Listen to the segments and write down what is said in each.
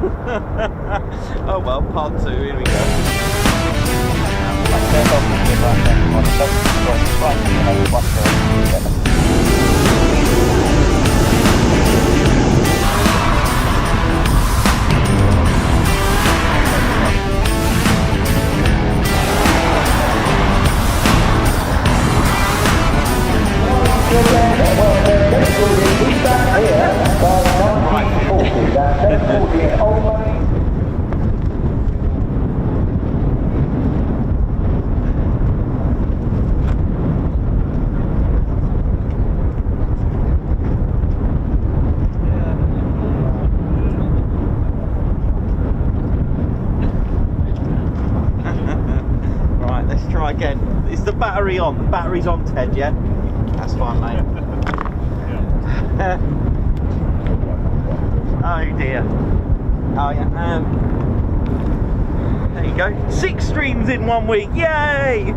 Oh well, part 2, here we go. Right, let's try again. Is the battery on? The battery's on, Ted, yeah? That's fine, mate. Oh dear. Oh yeah. There you go. 6 streams in 1 week. Yay!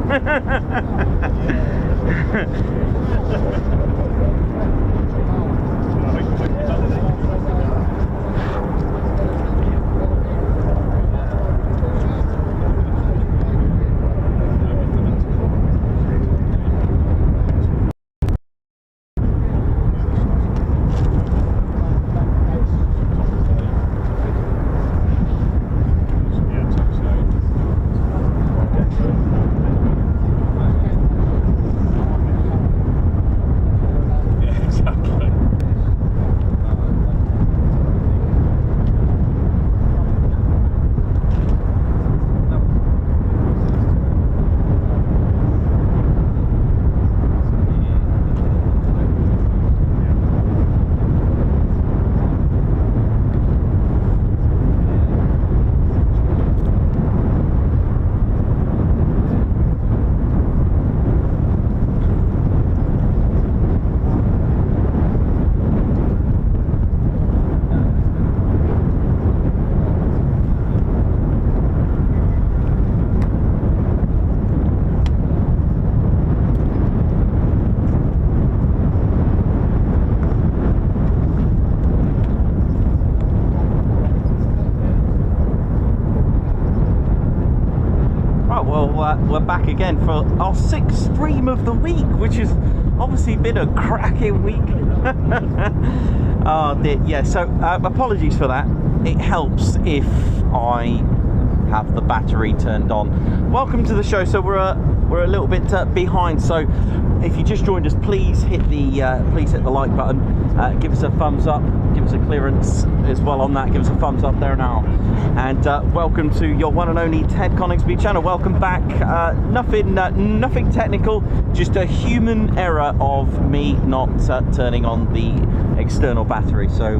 We're back again for our 6th stream of the week, which has obviously been a cracking week. Oh dear, yeah, so apologies for that. It helps if I have the battery turned on. Welcome to the show. So we're a little bit behind, so if you just joined us, please hit the like button, give us a thumbs up, give us a clearance as well on that, give us a thumbs up there now, and welcome to your one and only Ted Coningsby channel. Welcome back. Nothing technical, just a human error of me not turning on the external battery. So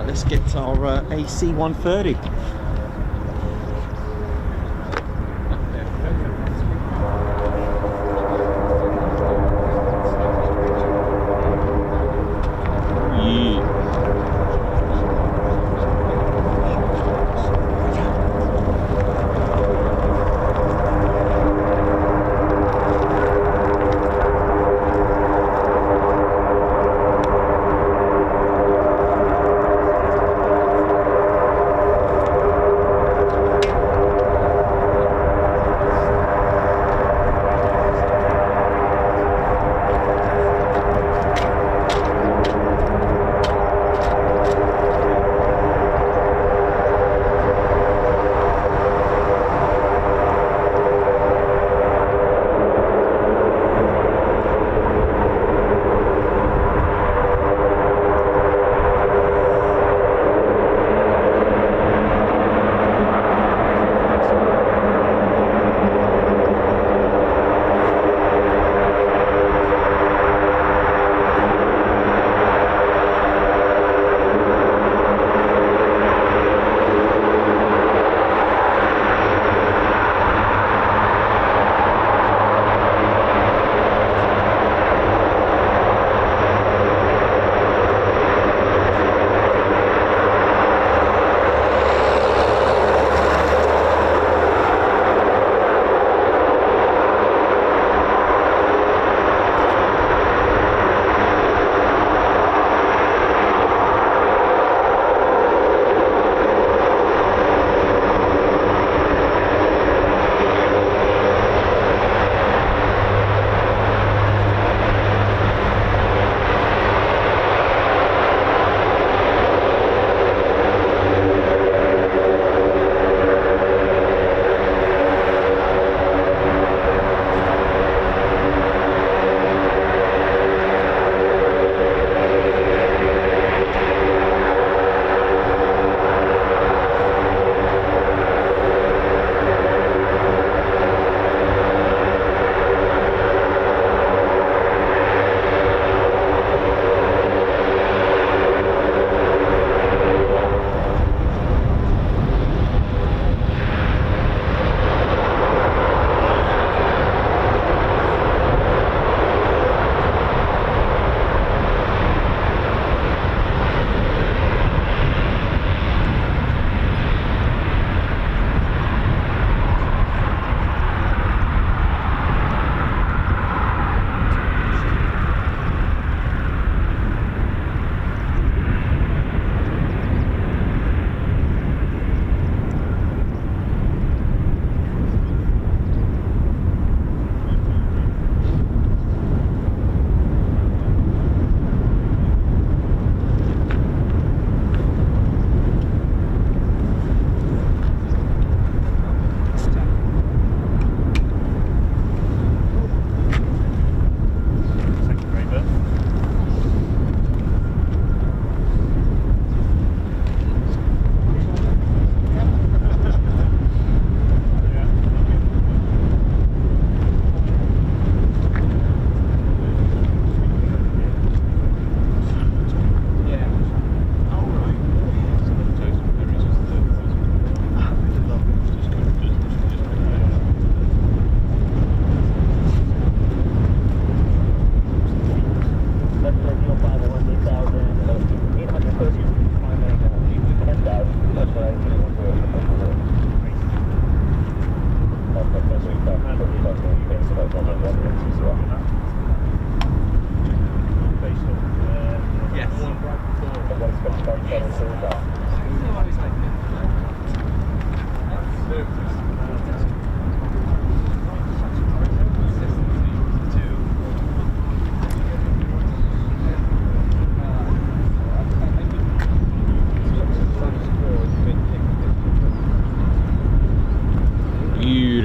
let's get our AC-130.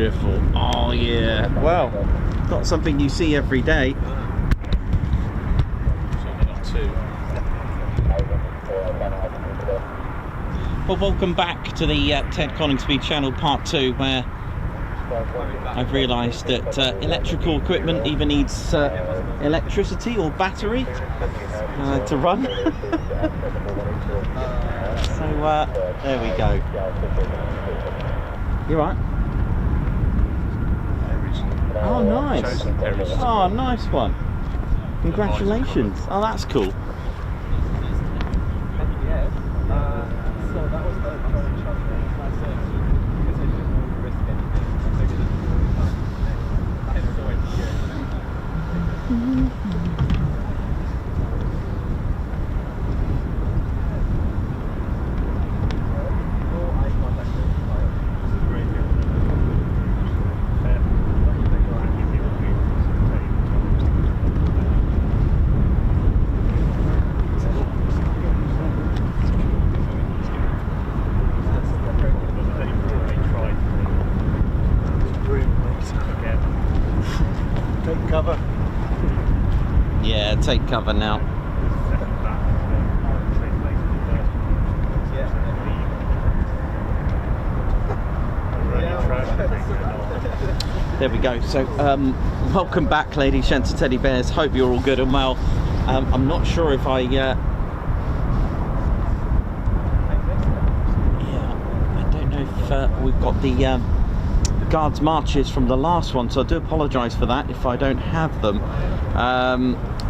beautiful. Oh yeah. Well, not something you see every day. Certainly not two. Well, welcome back to the Ted Coningsby channel part 2, where I've realised that electrical equipment either needs electricity or battery to run. So there we go. You right? Oh, nice. Oh, nice one. Congratulations. Oh, that's cool. Yeah, take cover now. There we go. So, welcome back, ladies, gents, teddy bears. Hope you're all good and well. I'm not sure if I don't know if we've got the guards marches from the last one, so I do apologise for that if I don't have them.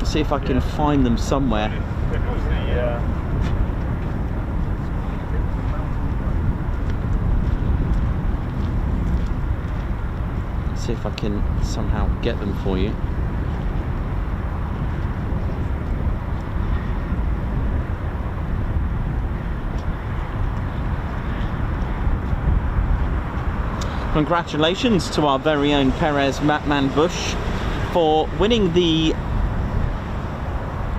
See if I can find them somewhere. See if I can somehow get them for you. Congratulations to our very own Perez Matman Bush for winning the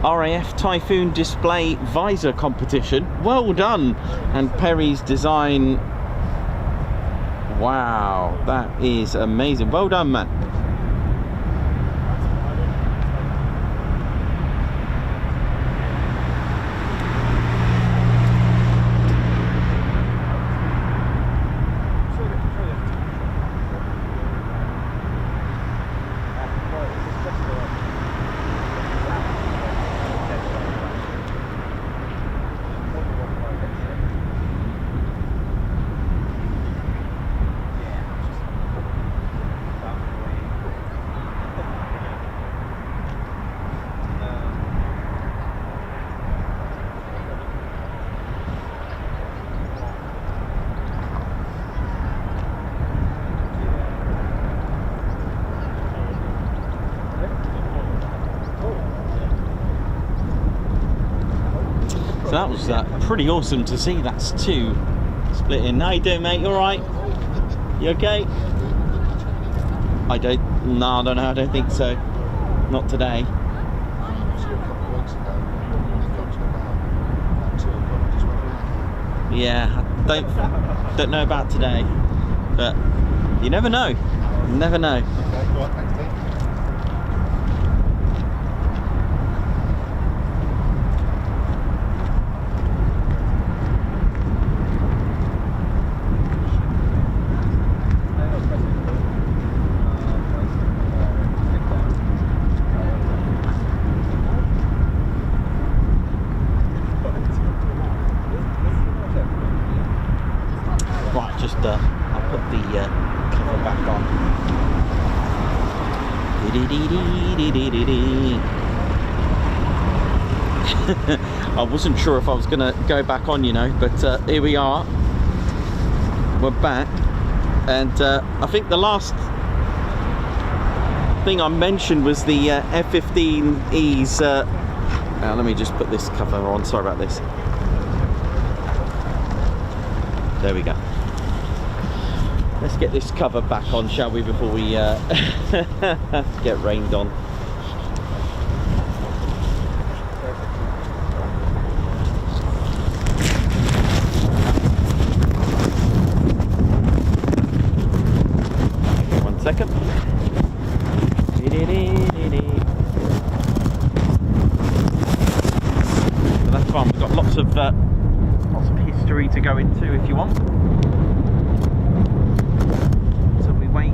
RAF Typhoon Display Visor competition. Well done. And Perry's design, wow, that is amazing. Well done, man. So that was pretty awesome to see. That's two split in. How you doing, mate? You alright? You okay? I don't know, I don't think so. Not today. Yeah, I don't know about today, but you never know. You never know. I'll put the cover back on. I wasn't sure if I was going to go back on, you know, but here we are. We're back. And I think the last thing I mentioned was the F-15Es. Let me just put this cover on. Sorry about this. There we go. Let's get this cover back on, shall we, before we get rained on. second. So that's fun. We've got lots of history to go into if you want. So we wait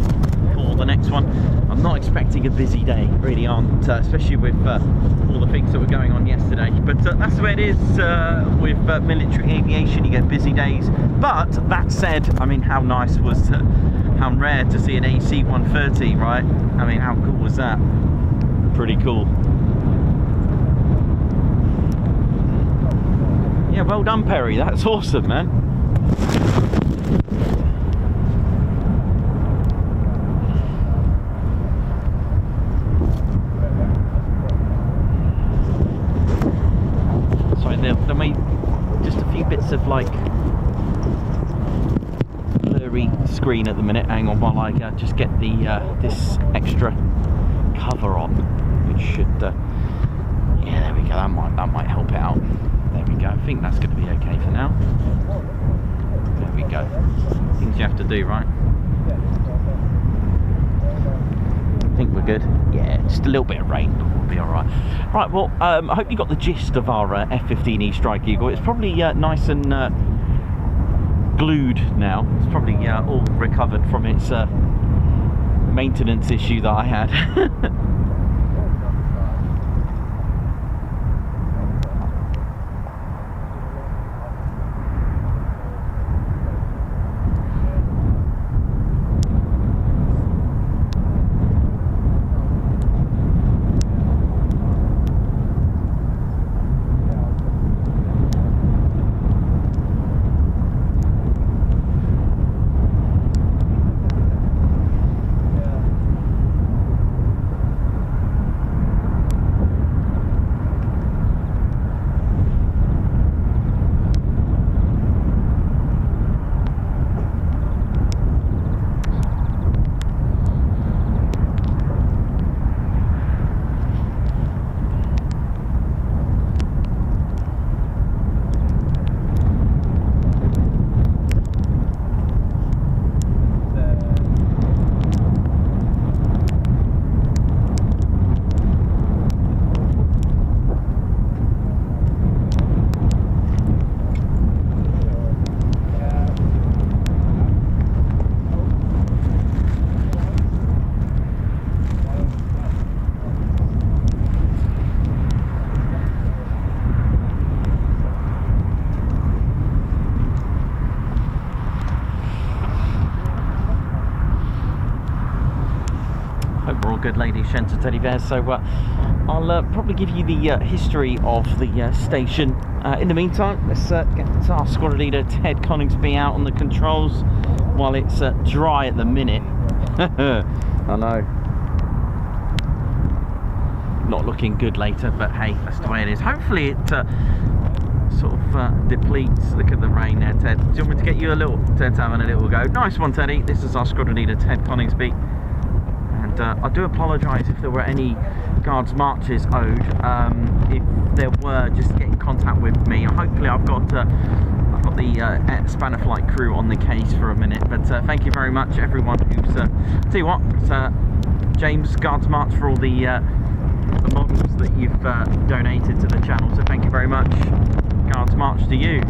for the next one. I'm not expecting a busy day, really aren't, especially with all the things that were going on yesterday. But that's the way it is with military aviation. You get busy days. But that said, I mean, how nice was, how rare to see an AC-130, right? I mean, how cool was that? Pretty cool. Yeah, well done, Perry. That's awesome, man. There may just a few bits of like blurry screen at the minute. Hang on while I just get the this extra cover on, which should yeah, there we go. That might help it out. There we go. I think that's going to be okay for now. There we go. Things you have to do, right? I think we're good. Yeah, just a little bit of rain, but we'll be all right. Right, well, I hope you got the gist of our F-15E Strike Eagle. It's probably nice and glued now. It's probably all recovered from its maintenance issue that I had. Good ladies, gents and teddy bears. So I'll probably give you the history of the station. In the meantime, let's get our squadron leader Ted Coningsby out on the controls while it's dry at the minute. I know, not looking good later, but hey, that's the way it is. Hopefully it sort of depletes. Look at the rain there, Ted. Do you want me to get you a little? Ted's having a little go. Nice one, Teddy. This is our squadron leader Ted Coningsby. I do apologise if there were any guards marches owed. If there were, just get in contact with me. Hopefully I've got the Spanner Flight crew on the case for a minute. But thank you very much, everyone who's tell you what, James, guards march for all the models that you've donated to the channel. So thank you very much. Guards march to you.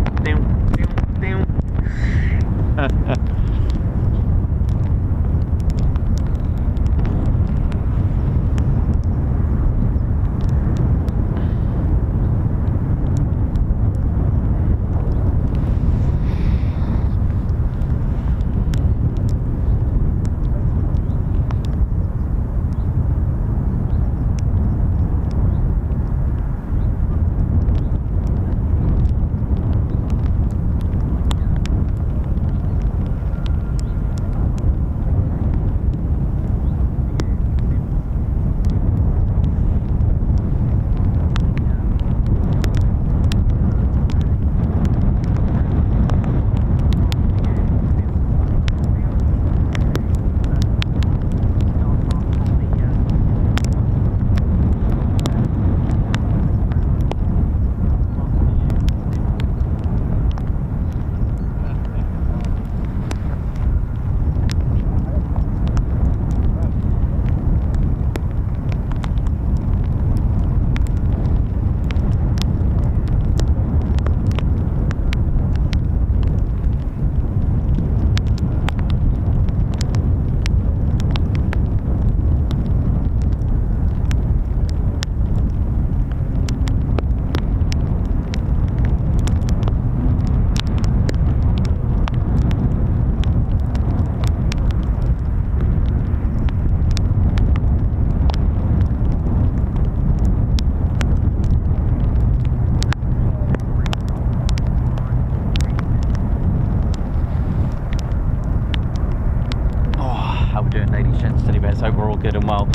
gents, teddy bears, hope we're all good and well.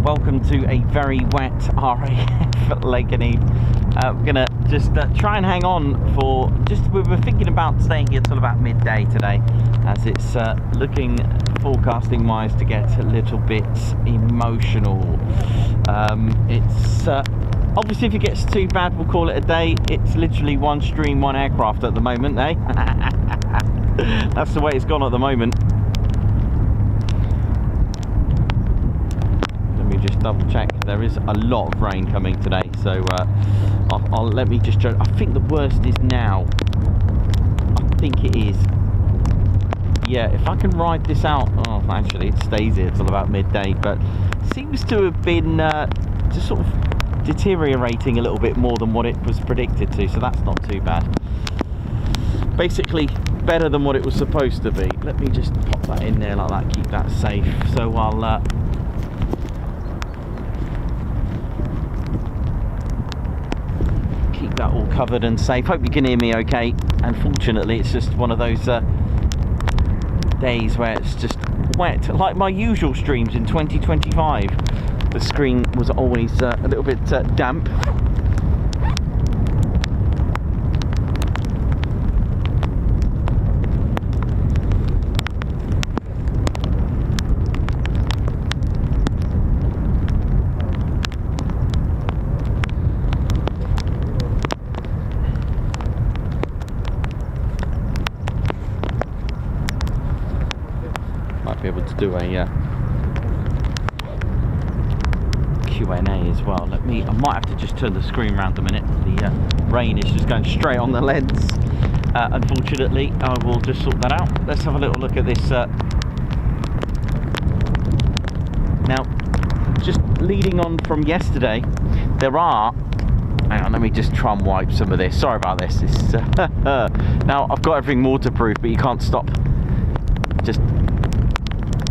Welcome to a very wet RAF Lakenheath. We're gonna just try and hang on for we were thinking about staying here till about midday today, as it's looking, forecasting wise, to get a little bit emotional. It's obviously, if it gets too bad, we'll call it a day. It's literally one stream, one aircraft at the moment, eh? That's the way it's gone at the moment. Let me just double check. There is a lot of rain coming today, so I'll let me just check. I think the worst is now. I think it is. Yeah, if I can ride this out. Oh, actually, it stays here till about midday, but seems to have been just sort of deteriorating a little bit more than what it was predicted to, so that's not too bad. Basically better than what it was supposed to be. Let me just pop that in there like that, keep that safe. So I'll keep that all covered and safe. Hope you can hear me okay. Unfortunately, it's just one of those days where it's just wet, like my usual streams in 2025. The screen was always a little bit damp. Might be able to do a Q&A as well. I might have to just turn the screen around a minute. The rain is just going straight on the lens. Unfortunately, I will just sort that out. Let's have a little look at this. Now, just leading on from yesterday, there are... Hang on, let me just try and wipe some of this. Sorry about this. Now, I've got everything waterproof, but you can't stop just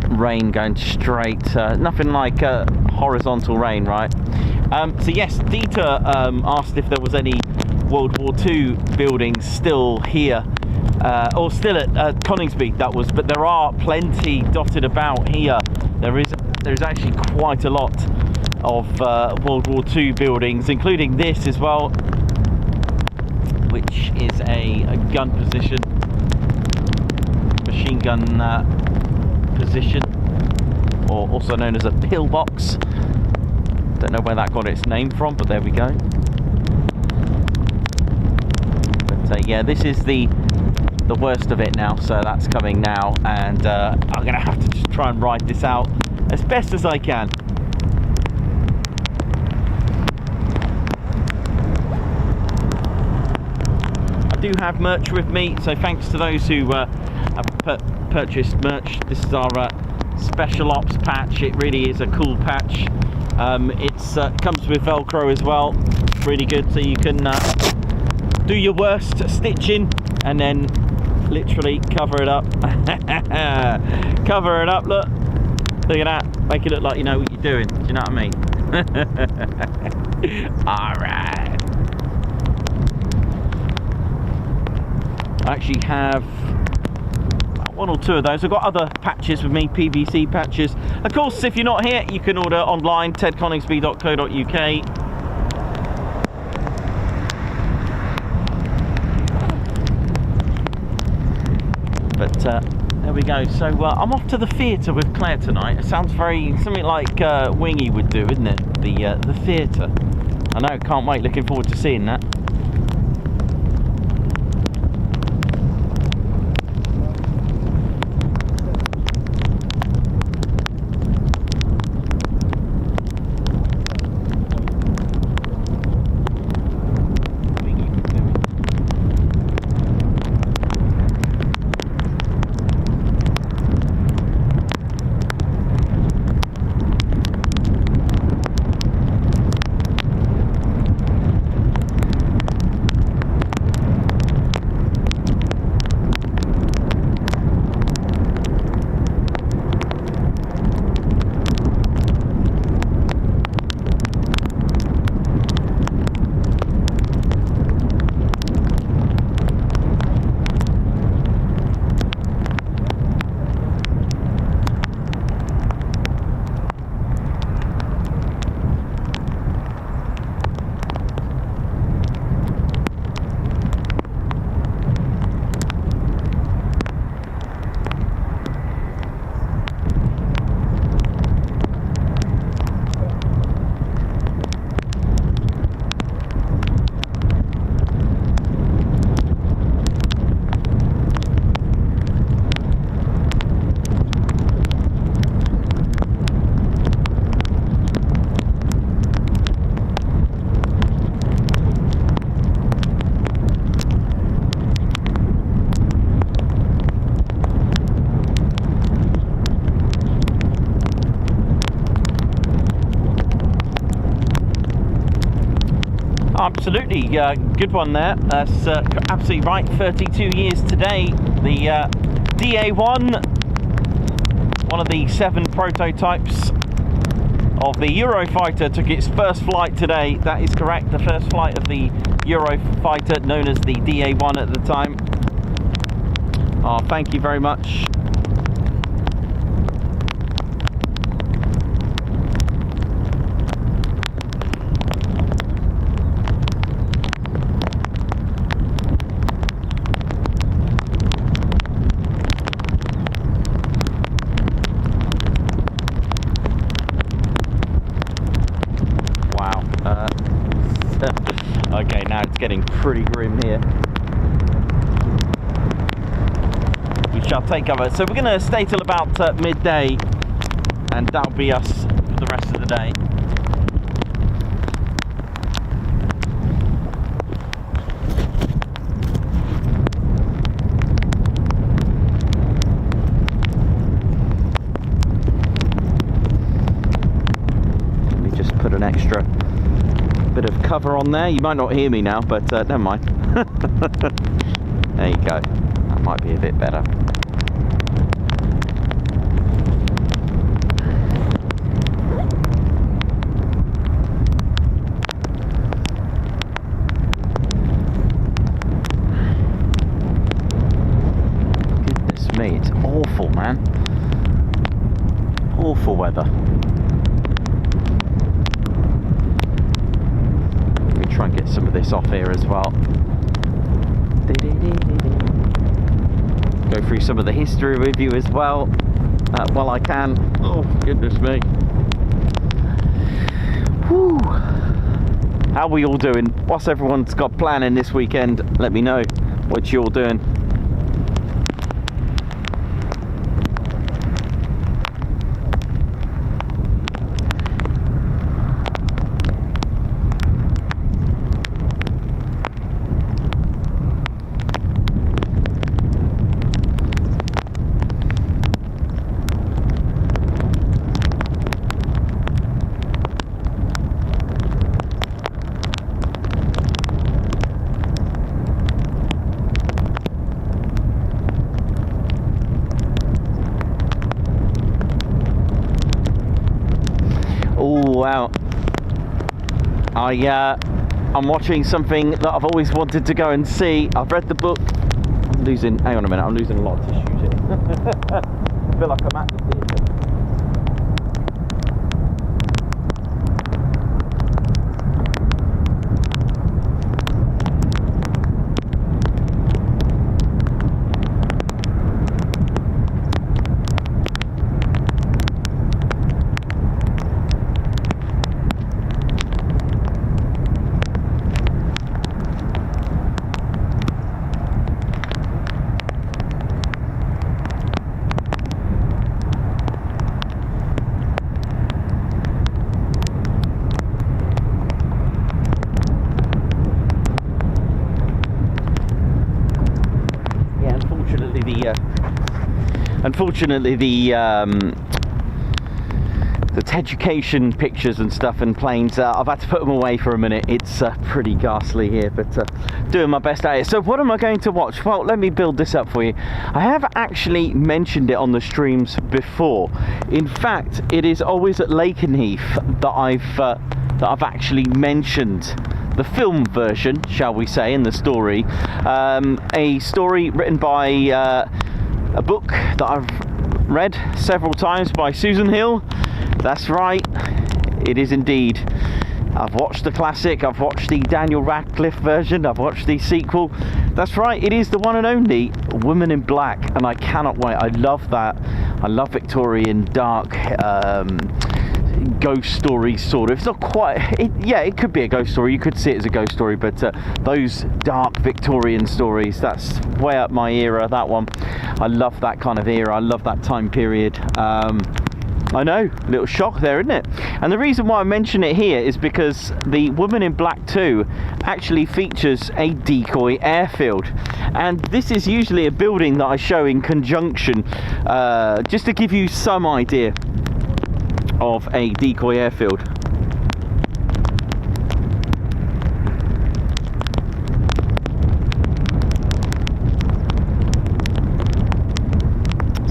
rain going straight. Nothing like horizontal rain, right? So yes, Dieter asked if there was any World War II buildings still here, or still at Coningsby, that was, but there are plenty dotted about here. There is actually quite a lot of World War II buildings, including this as well, which is a gun position, machine gun position, or also known as a pillbox. Don't know where that got its name from, but there we go. But yeah, this is the worst of it now, so that's coming now, and I'm gonna have to just try and ride this out as best as I can. I do have merch with me, so thanks to those who have purchased merch. This is our Special Ops patch. It really is a cool patch. It's comes with Velcro as well, really good, so you can do your worst stitching and then literally cover it up. Cover it up, look at that, make it look like you know what you're doing. Do you know what I mean? Alright, I actually have one or two of those. I've got other patches with me, PVC patches. Of course, if you're not here, you can order online, tedconingsby.co.uk. But there we go. So I'm off to the theatre with Claire tonight. It sounds something like Wingy would do, isn't it? The theatre. I know, can't wait. Looking forward to seeing that. absolutely. Good one there. That's absolutely right. 32 years today. The DA1, one of the 7 prototypes of the Eurofighter, took its first flight today. That is correct. The first flight of the Eurofighter, known as the DA1 at the time. Oh, thank you very much. Okay, now it's getting pretty grim here. We shall take cover. So we're going to stay till about midday, and that'll be us for the rest of the day. Let me just put an extra bit of cover on there. You might not hear me now, but never mind. There you go. That might be a bit better. Goodness me, it's awful, man. Awful weather. Try and get some of this off here as well. Go through some of the history with you as well, while I can. Oh, goodness me. Whew. How are we all doing? What's everyone's got planning this weekend? Let me know what you're doing. Wow, I'm watching something that I've always wanted to go and see. I've read the book. I'm losing, hang on a minute, I'm losing a lot of tissues here. I feel like I'm at the theatre. Unfortunately, the education pictures and stuff and planes, I've had to put them away for a minute. It's pretty ghastly here, but doing my best at it. So what am I going to watch? Well, let me build this up for you. I have actually mentioned it on the streams before. In fact, it is always at Lakenheath that I've actually mentioned the film version, shall we say, in the story. A story written by a book that I've read several times by Susan Hill. That's right, it is indeed. I've watched the classic, I've watched the Daniel Radcliffe version, I've watched the sequel. That's right, it is the one and only Woman in Black, and I cannot wait. I love that. I love Victorian dark ghost story, sort of. It's not quite, yeah, it could be a ghost story, you could see it as a ghost story, but those dark Victorian stories, that's way up my era, that one. I love that kind of era, I love that time period. I know, a little shock there, isn't it? And the reason why I mention it here is because the Woman in Black 2 actually features a Decoy airfield, and this is usually a building that I show in conjunction, just to give you some idea of a Decoy airfield.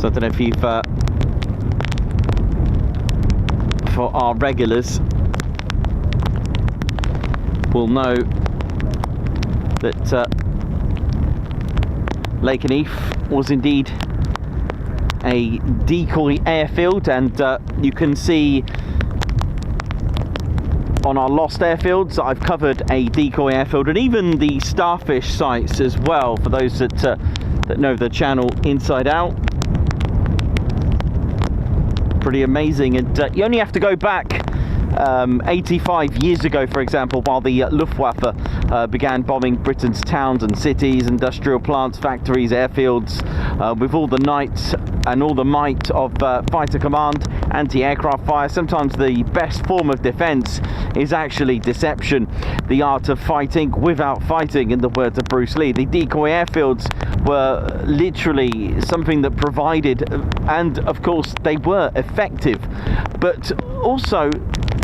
So I don't know if you've, for our regulars, will know that Lakenheath was indeed a decoy airfield, and you can see on our lost airfields that I've covered a decoy airfield, and even the starfish sites as well, for those that know the channel inside out. Pretty amazing. And you only have to go back 85 years ago, for example, while the Luftwaffe began bombing Britain's towns and cities, industrial plants, factories, airfields, with all the night and all the might of fighter command, anti-aircraft fire. Sometimes the best form of defense is actually deception, the art of fighting without fighting, in the words of Bruce Lee. The decoy airfields were literally something that provided, and of course they were effective, but also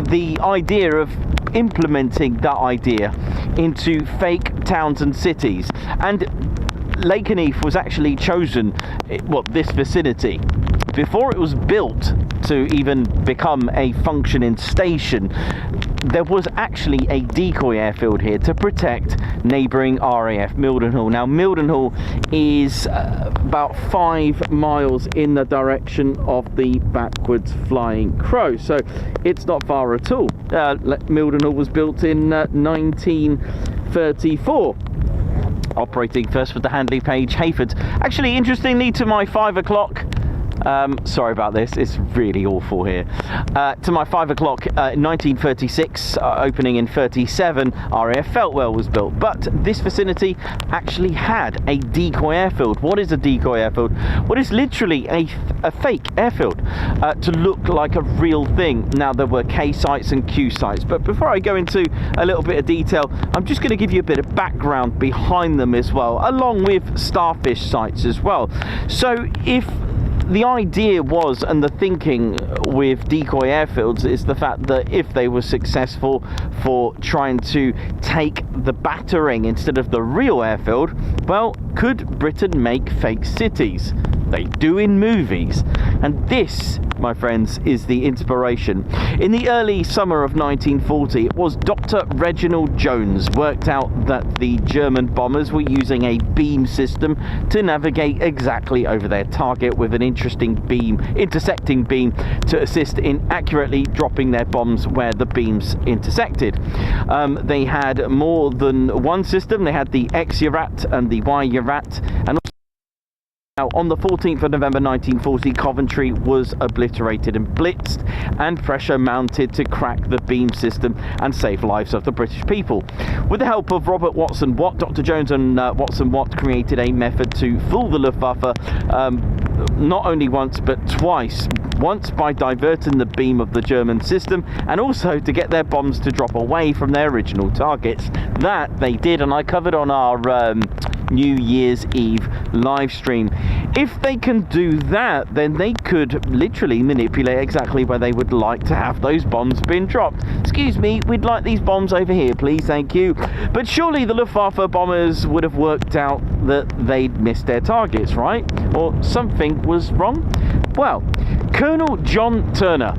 the idea of implementing that idea into fake towns and cities. And Lakenheath was actually chosen, well, this vicinity, before it was built to even become a functioning station. There was actually a decoy airfield here to protect neighbouring RAF Mildenhall. Now, Mildenhall is about 5 miles in the direction of the backwards flying crow, so it's not far at all. Mildenhall was built in 1934. Operating first with the Handley Page Hayfords. Actually, interestingly, to my 5 o'clock, sorry about this, it's really awful here. To my 5 o'clock, 1936, opening in 37, RAF Feltwell was built. But this vicinity actually had a decoy airfield. What is a decoy airfield? Well, it's literally a fake airfield to look like a real thing. Now, there were K sites and Q sites, but before I go into a little bit of detail, I'm just going to give you a bit of background behind them as well, along with starfish sites as well. So if the idea was, and the thinking with decoy airfields, is the fact that if they were successful for trying to take the battering instead of the real airfield, well, could Britain make fake cities? They do in movies. And this, my friends, is the inspiration. In the early summer of 1940, it was Dr. Reginald Jones worked out that the German bombers were using a beam system to navigate exactly over their target, with an intersecting beam to assist in accurately dropping their bombs where the beams intersected. They had more than one system. They had the X-URAT and the Y-URAT, and now, on the 14th of November 1940, Coventry was obliterated and blitzed, and pressure mounted to crack the beam system and save lives of the British people. With the help of Robert Watson Watt, Dr. Jones and Watson Watt created a method to fool the Luftwaffe, not only once but twice. Once by diverting the beam of the German system, and also to get their bombs to drop away from their original targets. That they did, and I covered on our New Year's Eve live stream. If they can do that, then they could literally manipulate exactly where they would like to have those bombs being dropped. Excuse me, we'd like these bombs over here, please, thank you. But surely the Luftwaffe bombers would have worked out that they'd missed their targets, right? Or something was wrong? Well, Colonel John Turner,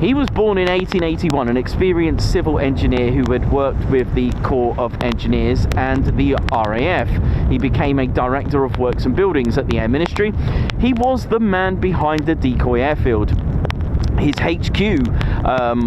he was born in 1881, an experienced civil engineer who had worked with the Corps of Engineers and the RAF. He became a director of works and buildings at the Air Ministry. He was the man behind the decoy airfield. His HQ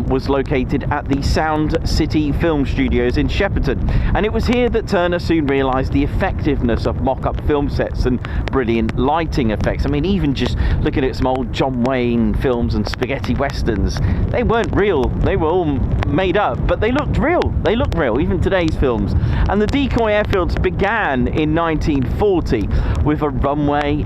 was located at the Sound City Film Studios in Shepperton, and it was here that Turner soon realised the effectiveness of mock-up film sets and brilliant lighting effects. I mean, even just looking at some old John Wayne films and spaghetti westerns, they weren't real, they were all made up, but they looked real. They look real, even today's films. And the decoy airfields began in 1940 with a runway,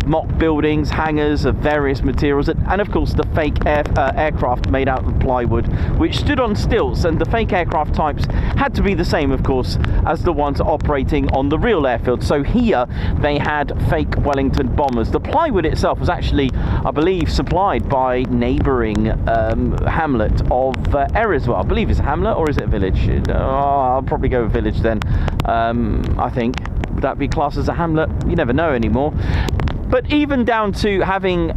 mock buildings, hangars of various materials, and of course the fake aircraft made out of plywood, which stood on stilts. And the fake aircraft types had to be the same, of course, as the ones operating on the real airfield. So here they had fake Wellington bombers. The plywood itself was actually, I believe, supplied by neighbouring hamlet of Eriswell. I believe it's a hamlet, or is it a village? I'll probably go with village then. I think. Would that be classed as a hamlet? You never know anymore. But even down to having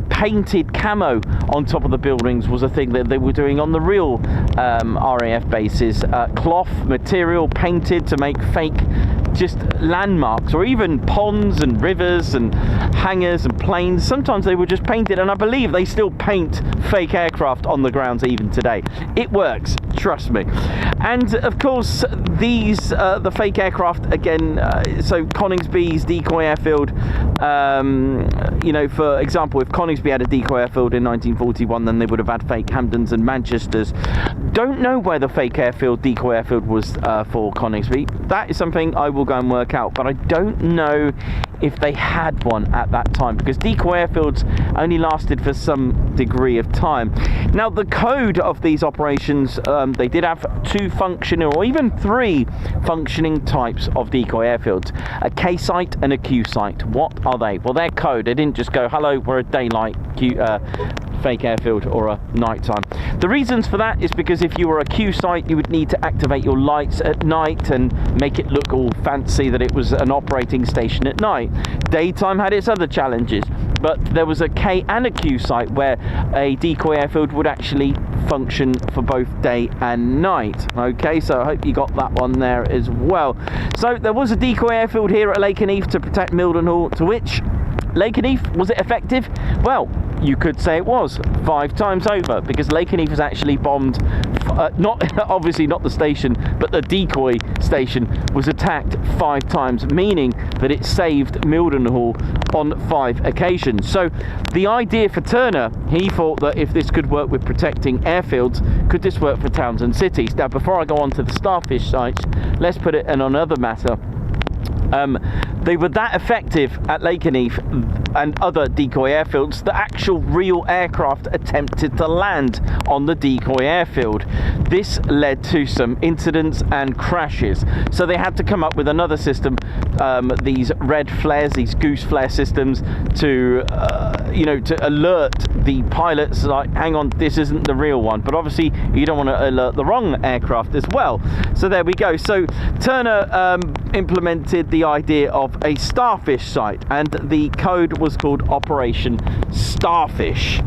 painted camo on top of the buildings was a thing that they were doing on the real RAF bases. Cloth material painted to make fake just landmarks, or even ponds and rivers and hangars and planes. Sometimes they were just painted, and I believe they still paint fake aircraft on the grounds even today. It works, trust me. And of course these the fake aircraft again, so Coningsby's Decoy airfield, you know, for example, if Coningsby had a Decoy airfield in 1941, then they would have had fake Hampdens and Manchesters. Don't know where the fake airfield, Decoy airfield, was for Coningsby. That is something I will go and work out, but I don't know if they had one at that time, because Decoy airfields only lasted for some degree of time. Now, the code of these operations, they did have 2 functioning, or even 3 functioning types of decoy airfields: a K site and a Q site. What are they? Well, they're code. They didn't just go, hello, we're a daylight fake airfield or a nighttime. The reasons for that is because if you were a Q site, you would need to activate your lights at night and make it look all fancy that it was an operating station at night. Daytime had its other challenges, but there was a K and a Q site where a decoy airfield would actually function for both day and night. Okay, so I hope you got that one there as well. So there was a decoy airfield here at Lakenheath to protect Mildenhall, to which Lakenheath, was it effective? Well, you could say it was 5 times over, because Lakenheath was actually bombed, not obviously not the station, but the decoy station was attacked 5 times, meaning that it saved Mildenhall on 5 occasions. So the idea for Turner, he thought that if this could work with protecting airfields, could this work for towns and cities? Now, before I go on to the starfish sites, let's put it in another matter. They were that effective at Lakenheath and other decoy airfields that actual real aircraft attempted to land on the decoy airfield. This led to some incidents and crashes, so they had to come up with another system, these red flares, these goose flare systems, to you know, to alert the pilots, like, hang on, this isn't the real one. But obviously you don't want to alert the wrong aircraft as well. So there we go. So Turner implemented the idea of a starfish site, and the code was called Operation Starfish,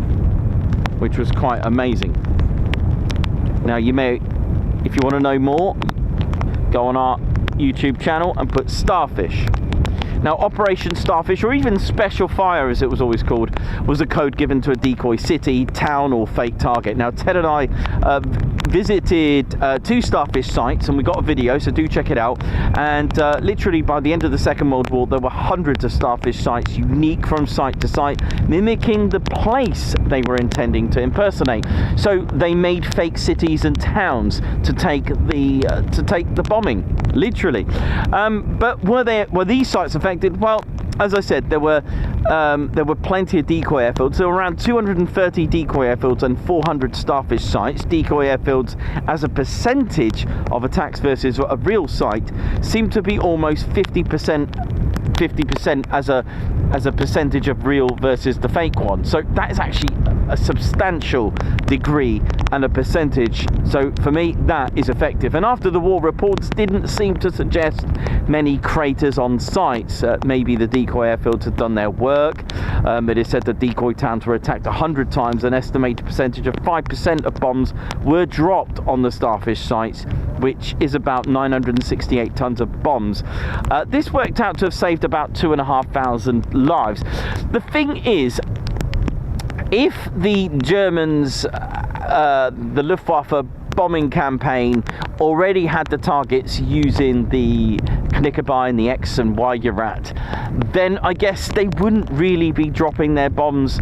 which was quite amazing. Now, you may, if you want to know more, go on our YouTube channel and put Starfish. Now, Operation Starfish, or even Special Fire as it was always called, was a code given to a decoy city, town, or fake target. Now, Ted and I visited 2 starfish sites, and we got a video, so do check it out. And literally by the end of the Second World War, there were hundreds of starfish sites, unique from site to site, mimicking the place they were intending to impersonate. So they made fake cities and towns to take the bombing, literally. But were these sites affected? Well, as I said, there were plenty of decoy airfields. There were around 230 decoy airfields and 400 starfish sites. Decoy airfields, as a percentage of attacks versus a real site, seem to be almost 50% as a percentage of real versus the fake one. So that is actually a substantial degree and a percentage. So for me, that is effective. And after the war, reports didn't seem to suggest many craters on sites. Maybe the decoy airfields had done their work. It is said that decoy towns were attacked 100 times. An estimated percentage of 5% of bombs were dropped on the starfish sites, which is about 968 tons of bombs. This worked out to have saved about 2,500 lives. The thing is, if the Germans, the Luftwaffe bombing campaign, already had the targets using the Coningsby and the X and Y Urat, then I guess they wouldn't really be dropping their bombs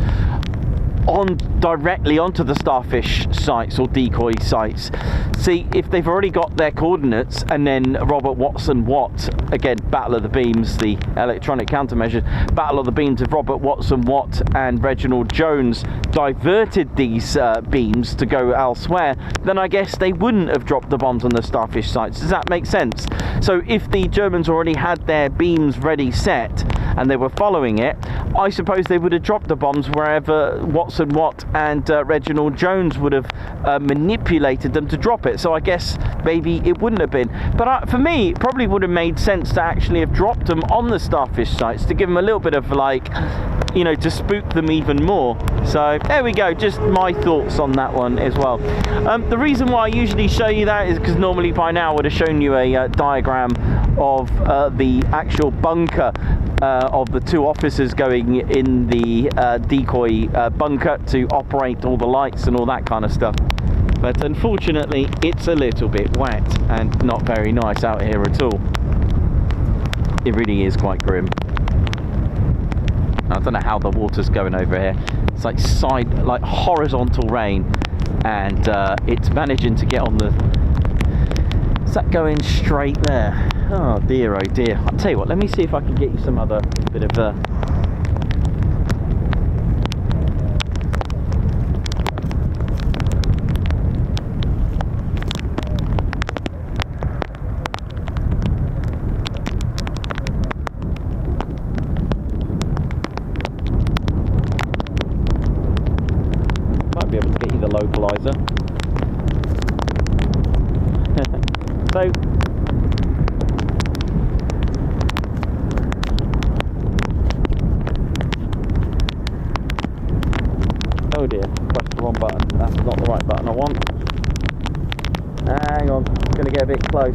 directly onto the starfish sites or decoy sites. See, if they've already got their coordinates, and then Robert Watson Watt, again, Battle of the Beams, the electronic countermeasures, Battle of the Beams of Robert Watson Watt and Reginald Jones diverted these beams to go elsewhere, then I guess they wouldn't have dropped the bombs on the starfish sites. Does that make sense? So if the Germans already had their beams ready set, and they were following it, I suppose they would have dropped the bombs wherever Watson Watt and Reginald Jones would have manipulated them to drop it. So I guess maybe it wouldn't have been. But for me, it probably would have made sense to actually have dropped them on the starfish sites to give them a little bit of, like, you know, to spook them even more. So there we go, just my thoughts on that one as well. The reason why I usually show you that is because normally by now I would have shown you a diagram of the actual bunker of the two officers going in the decoy bunker to operate all the lights and all that kind of stuff. But unfortunately it's a little bit wet and not very nice out here at all. It really is quite grim. I don't know how the water's going over here. It's like horizontal rain, and it's managing to get on the... Is that going straight there? Oh dear, oh dear. I'll tell you what, let me see if I can get you some other bit of... Might be able to get you the localizer. So... Oh dear, pressed the wrong button. That's not the right button I want. Hang on, I'm going to get a bit close.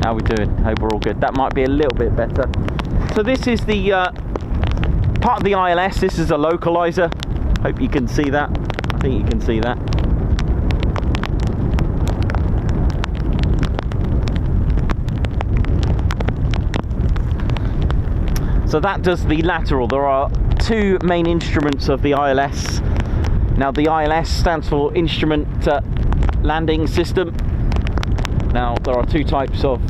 How are we doing? Hope we're all good. That might be a little bit better. So this is the part of the ILS. This is a localizer. Hope you can see that. I think you can see that. So that does the lateral. There are two main instruments of the ILS. Now the ILS stands for Instrument Landing System. Now there are two types of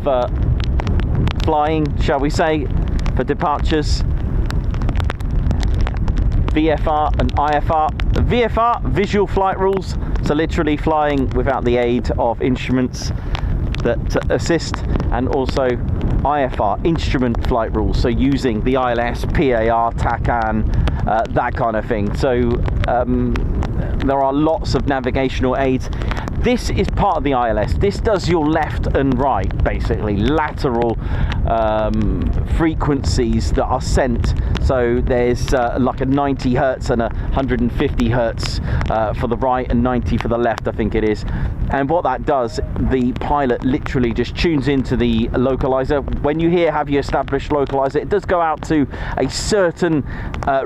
flying, shall we say, for departures. VFR and IFR. The VFR, visual flight rules, so literally flying without the aid of instruments that assist, and also IFR, instrument flight rules, so using the ILS, PAR, TACAN, that kind of thing. So there are lots of navigational aids. This is part of the ILS. This does your left and right, basically, lateral frequencies that are sent. So there's like a 90 hertz and a 150 hertz for the right and 90 for the left, I think it is. And what that does, the pilot literally just tunes into the localizer. When you hear have you established localizer, it does go out to a certain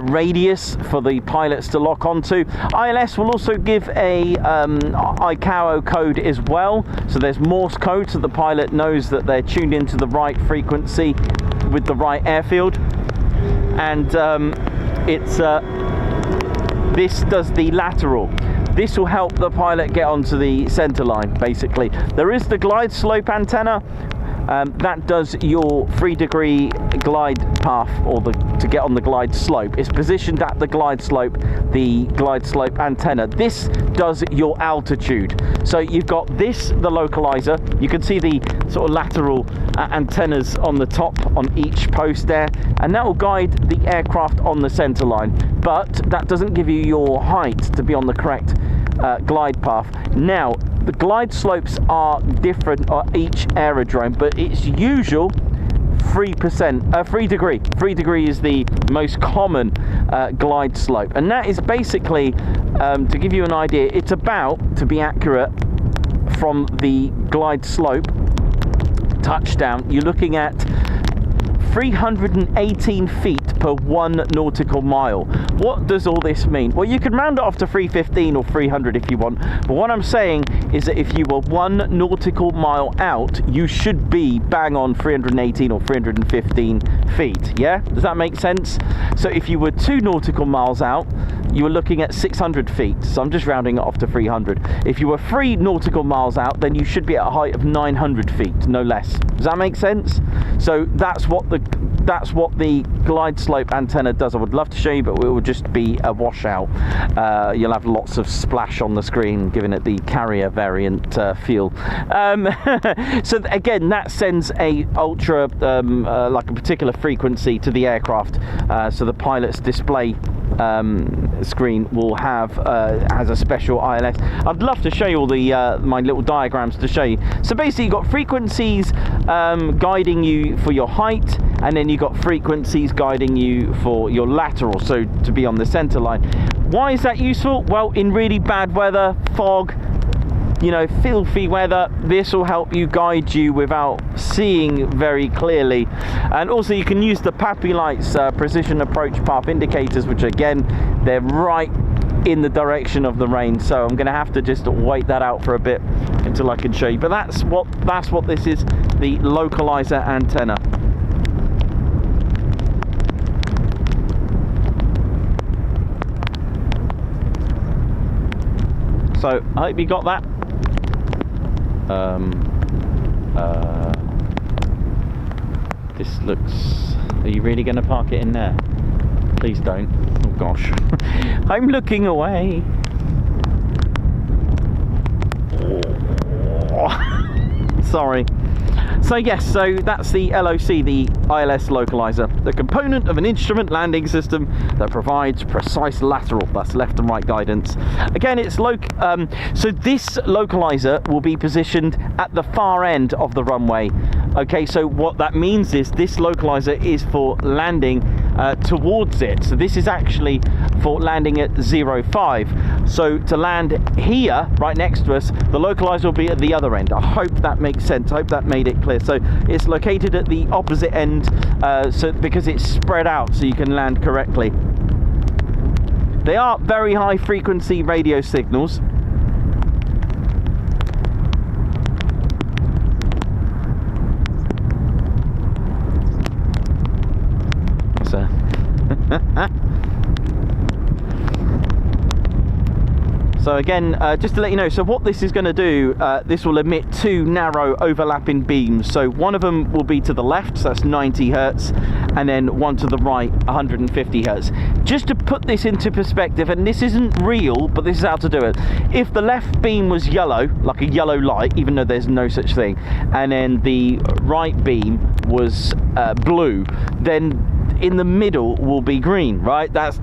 radius for the pilots to lock onto. ILS will also give a ICAO code as well. So there's Morse code, so the pilot knows that they're tuned into the right frequency with the right airfield. And this does the lateral. This will help the pilot get onto the center line, basically. There is the glide slope antenna. That does your 3-degree glide path, or to get on the glide slope. It's positioned at the glide slope antenna. This does your altitude. So you've got this, the localizer. You can see the sort of lateral antennas on the top on each post there, and that will guide the aircraft on the center line. But that doesn't give you your height to be on the correct glide path. Now, the glide slopes are different on each aerodrome, but it's usual 3 degree. 3 degree is the most common glide slope, and that is basically, to give you an idea, it's about, to be accurate, from the glide slope touchdown, you're looking at 318 feet per 1 nautical mile. What does all this mean? Well, you can round it off to 315 or 300 if you want, but what I'm saying is that if you were 1 nautical mile out, you should be bang on 318 or 315 feet. Yeah, does that make sense? So if you were 2 nautical miles out, you were looking at 600 feet. So I'm just rounding it off to 300. If you were 3 nautical miles out, then you should be at a height of 900 feet, no less. Does that make sense? So that's what the glide slope slope antenna does, I would love to show you, but it will just be a washout. You'll have lots of splash on the screen, giving it the carrier variant feel. So again, that sends a ultra, like a particular frequency to the aircraft. So the pilot's display screen will have has a special ILS. I'd love to show you all the my little diagrams to show you. So basically, you've got frequencies guiding you for your height, and then you've got frequencies guiding you for your lateral, so to be on the center line. Why is that useful? Well, in really bad weather, fog, you know, filthy weather, this will help you guide you without seeing very clearly. And also you can use the PAPI lights, precision approach path indicators, which again, they're right in the direction of the rain, so I'm going to have to just wait that out for a bit until I can show you. But that's what this is, the localizer antenna. So I hope you got that. This looks... Are you really going to park it in there? Please don't. Oh gosh. I'm looking away. Sorry. So yes, so that's the LOC, the ILS localizer, the component of an instrument landing system that provides precise lateral, that's left and right guidance. Again, it's so this localizer will be positioned at the far end of the runway. Okay, so what that means is this localizer is for landing towards it. So this is actually for landing at 0.5. So to land here, right next to us, the localizer will be at the other end. I hope that makes sense. I hope that made it clear. So it's located at the opposite end, because it's spread out so you can land correctly. They are very high frequency radio signals. So again, just to let you know, so what this is going to do, this will emit two narrow overlapping beams. So one of them will be to the left, so that's 90 Hertz, and then one to the right, 150 Hertz. Just to put this into perspective, and this isn't real, but this is how to do it. If the left beam was yellow, like a yellow light, even though there's no such thing, and then the right beam was blue, then in the middle will be green, right? That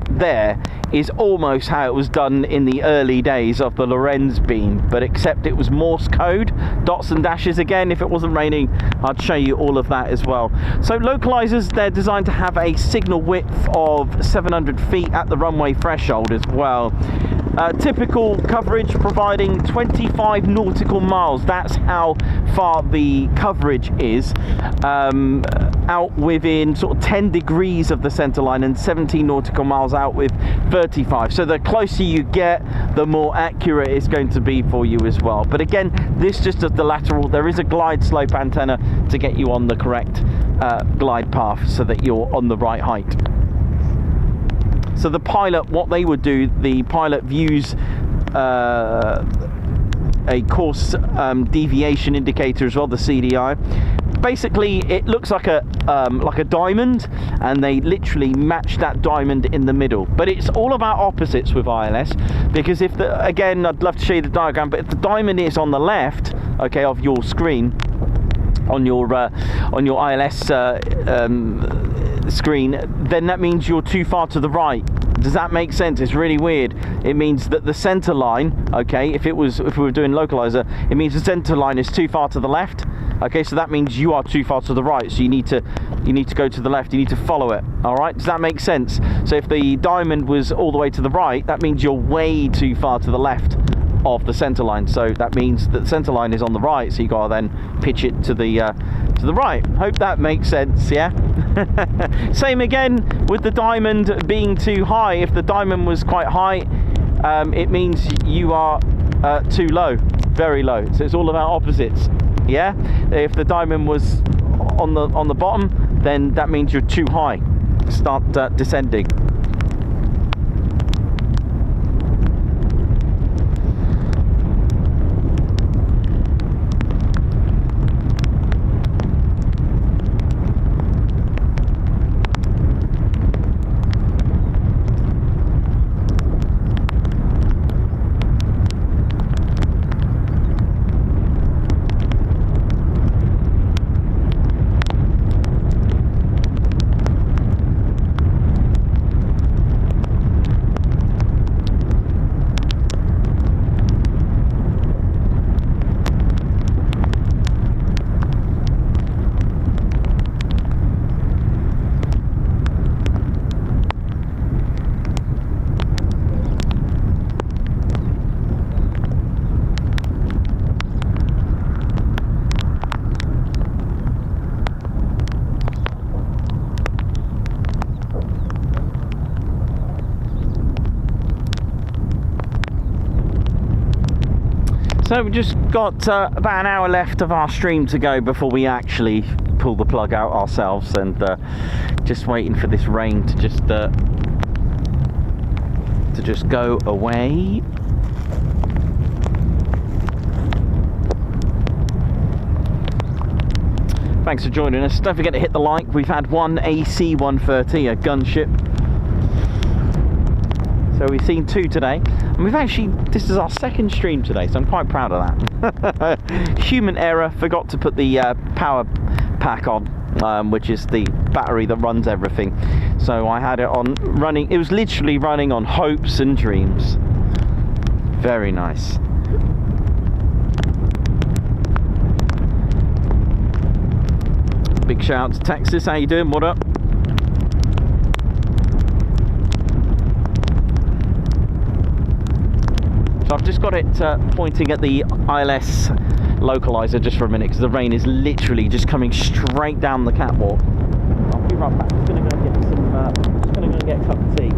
there is almost how it was done in the early days of the Lorenz beam, but except it was Morse code, dots and dashes. Again, if it wasn't raining, I'd show you all of that as well. So localizers, they're designed to have a signal width of 700 feet at the runway threshold as well. Typical coverage providing 25 nautical miles. That's how far the coverage is, out within sort of 10 degrees of the center line, and 17 nautical miles out with 35. So the closer you get, the more accurate it's going to be for you as well. But again, this just does the lateral. There is a glide slope antenna to get you on the correct glide path so that you're on the right height. So the pilot, what they would do, the pilot views a course deviation indicator as well, the CDI. Basically, it looks like a diamond, and they literally match that diamond in the middle. But it's all about opposites with ILS, because if again, I'd love to show you the diagram, but if the diamond is on the left, okay, of your screen, on your ILS screen, then that means you're too far to the right. Does that make sense? It's really weird. It means that the center line, okay, if we were doing localizer, it means the center line is too far to the left. Okay, so that means you are too far to the right, so you need to go to the left, you need to follow it. All right, does that make sense? So if the diamond was all the way to the right, that means you're way too far to the left of the center line. So that means that the center line is on the right, so you gotta then pitch it to the right. Hope that makes sense. Yeah. Same again with the diamond being too high. If the diamond was quite high, it means you are too low, very low. So it's all about opposites. Yeah. If the diamond was on the bottom, then that means you're too high. Start descending. So we've just got about an hour left of our stream to go before we actually pull the plug out ourselves, and just waiting for this rain to just go away. Thanks for joining us. Don't forget to hit the like. We've had one AC-130, a gunship. So we've seen 2 today. And we've actually, this is our 2nd stream today, so I'm quite proud of that. Human error, forgot to put the power pack on, which is the battery that runs everything. So I had it on running, it was literally running on hopes and dreams. Very nice. Big shout out to Texas, how you doing? What up? So I've just got it pointing at the ILS localizer just for a minute, because the rain is literally just coming straight down the catwalk. I'll be right back. I'm just going to go and get some. Just going to go and get a cup of tea.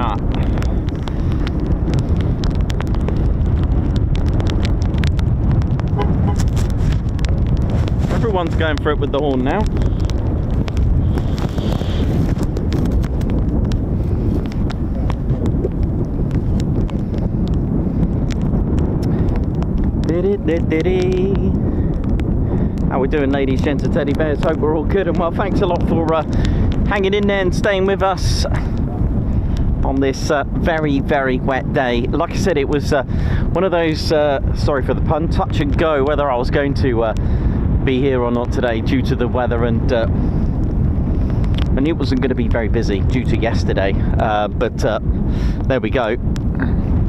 not. Everyone's going for it with the horn now. How we doing, ladies, gents and teddy bears? Hope we're all good and well. Thanks a lot for hanging in there and staying with us on this very, very wet day. Like I said, it was one of those, sorry for the pun, touch and go, whether I was going to be here or not today due to the weather, and I knew it wasn't going to be very busy due to yesterday, but there we go.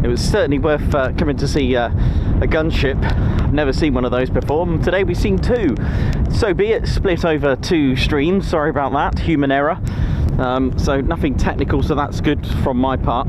It was certainly worth coming to see a gunship. I've never seen one of those before, and today we've seen two. So be it, split over two streams, sorry about that, human error. So nothing technical, so that's good from my part.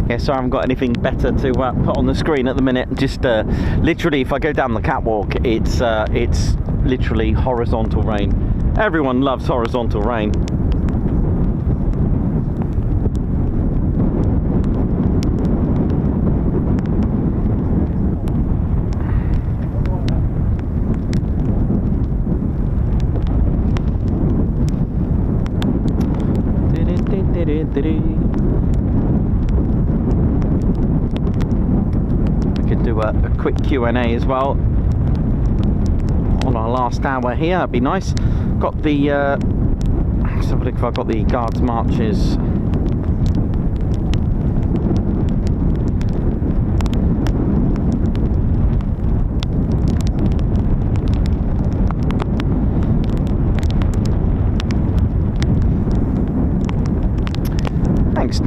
Yeah, sorry, I haven't got anything better to put on the screen at the minute. Just literally, if I go down the catwalk, it's literally horizontal rain. Everyone loves horizontal rain. We could do a quick Q&A as well on our last hour here. That'd be nice. Got the let's have a look if I've got the guards marches.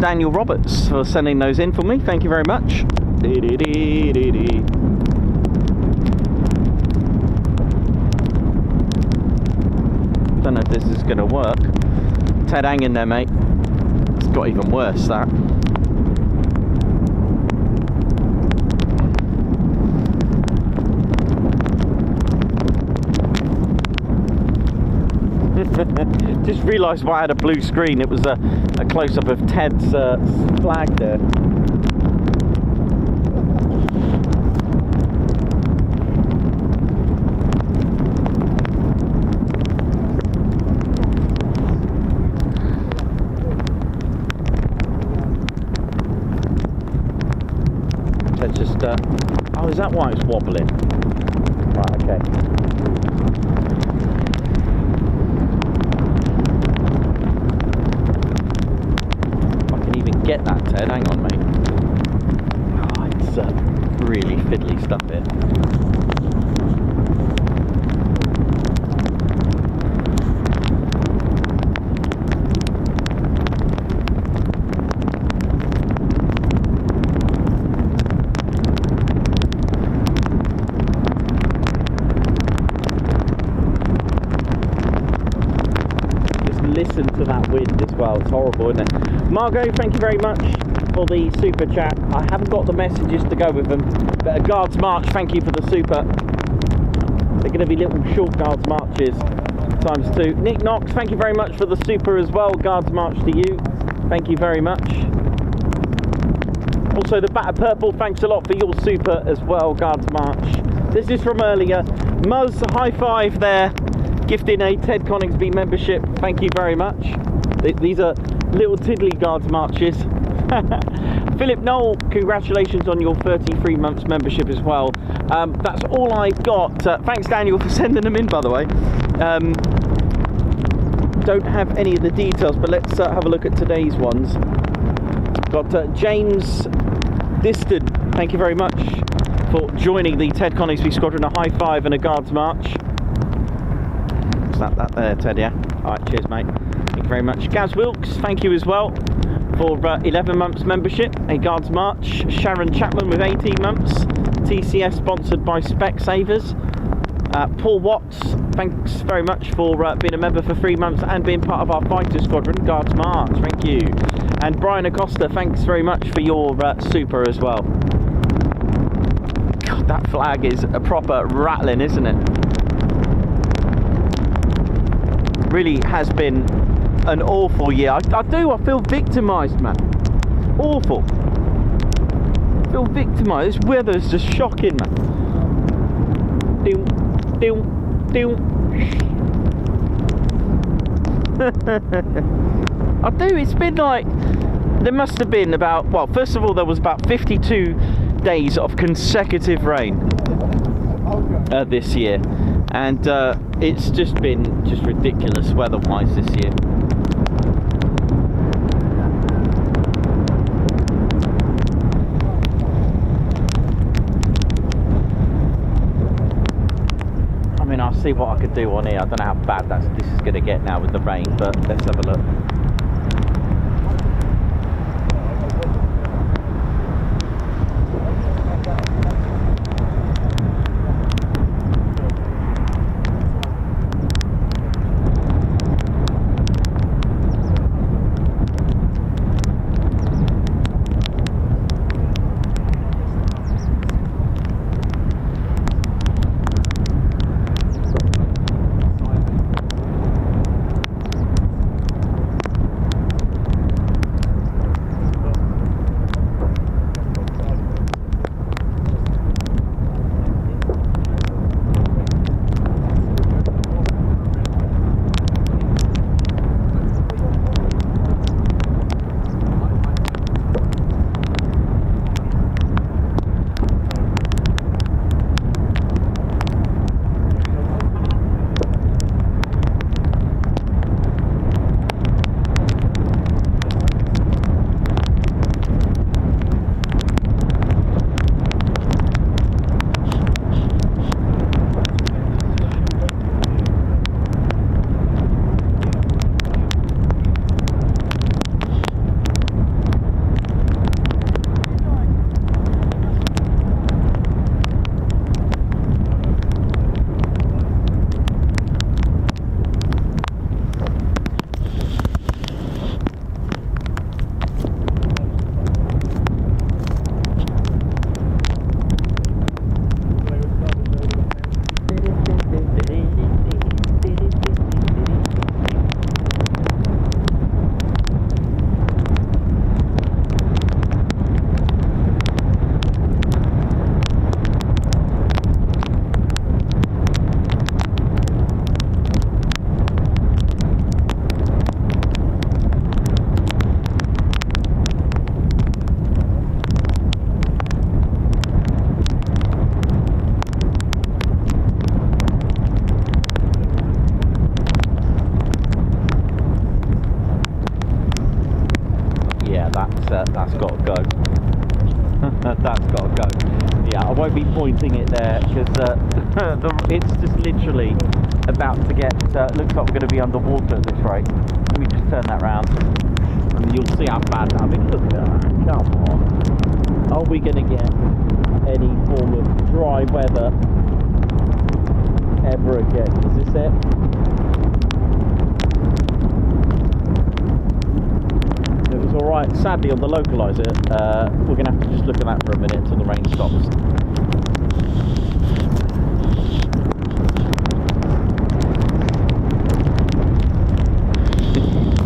Daniel Roberts for sending those in for me. Thank you very much. Don't know if this is going to work. Ted, hang in there, mate. It's got even worse, that. Just realised why I had a blue screen. It was a close-up of Ted's flag there. Let's just... oh, is that why it's wobbling? Right, okay. Get that, Ted. Hang on, mate. Oh, it's really fiddly stuff here. Just listen to that wind as well. It's horrible, isn't it? Margot, thank you very much for the super chat. I haven't got the messages to go with them, but a guards march, thank you for the super. They're going to be little short guards marches ×2. Nick Knox, thank you very much for the super as well. Guards march to you. Thank you very much. Also the Batter Purple, thanks a lot for your super as well. Guards march. This is from earlier. Muzz, high five there. Gifting a Ted Coningsby membership. Thank you very much. These are little tiddly guards marches. Philip Knoll, congratulations on your 33 months membership as well. That's all I've got. Thanks, Daniel, for sending them in, by the way. Don't have any of the details, but let's have a look at today's ones. Got James Diston, thank you very much for joining the Ted Coningsby Squadron. A high five and a guards march. Thanks for that there, Ted, yeah? Alright, cheers, mate. Thank you very much. Gaz Wilkes, thank you as well for 11 months membership. A Guards March. Sharon Chapman with 18 months. TCS sponsored by Specsavers. Paul Watts, thanks very much for being a member for 3 months and being part of our Fighter Squadron, Guards March, thank you. And Brian Acosta, thanks very much for your super as well. God, that flag is a proper rattling, isn't it? Really has been an awful year. I feel victimised, man. Awful. I feel victimised. This weather's just shocking, man. I do, it's been like, there must have been about, well, first of all, there was about 52 days of consecutive rain this year, and it's just been ridiculous weather-wise this year. I'll see what I could do on here. I don't know how bad this is going to get now with the rain, but let's have a look. That's got to go. That's got to go. Yeah, I won't be pointing it there because it's just literally about to get, looks like we're going to be underwater at this rate. Let me just turn that round and you'll see how bad, I mean, look at that, come on. Are we going to get any form of dry weather ever again? Is this it? Alright, sadly on the localizer, we're going to have to just look at that for a minute until the rain stops.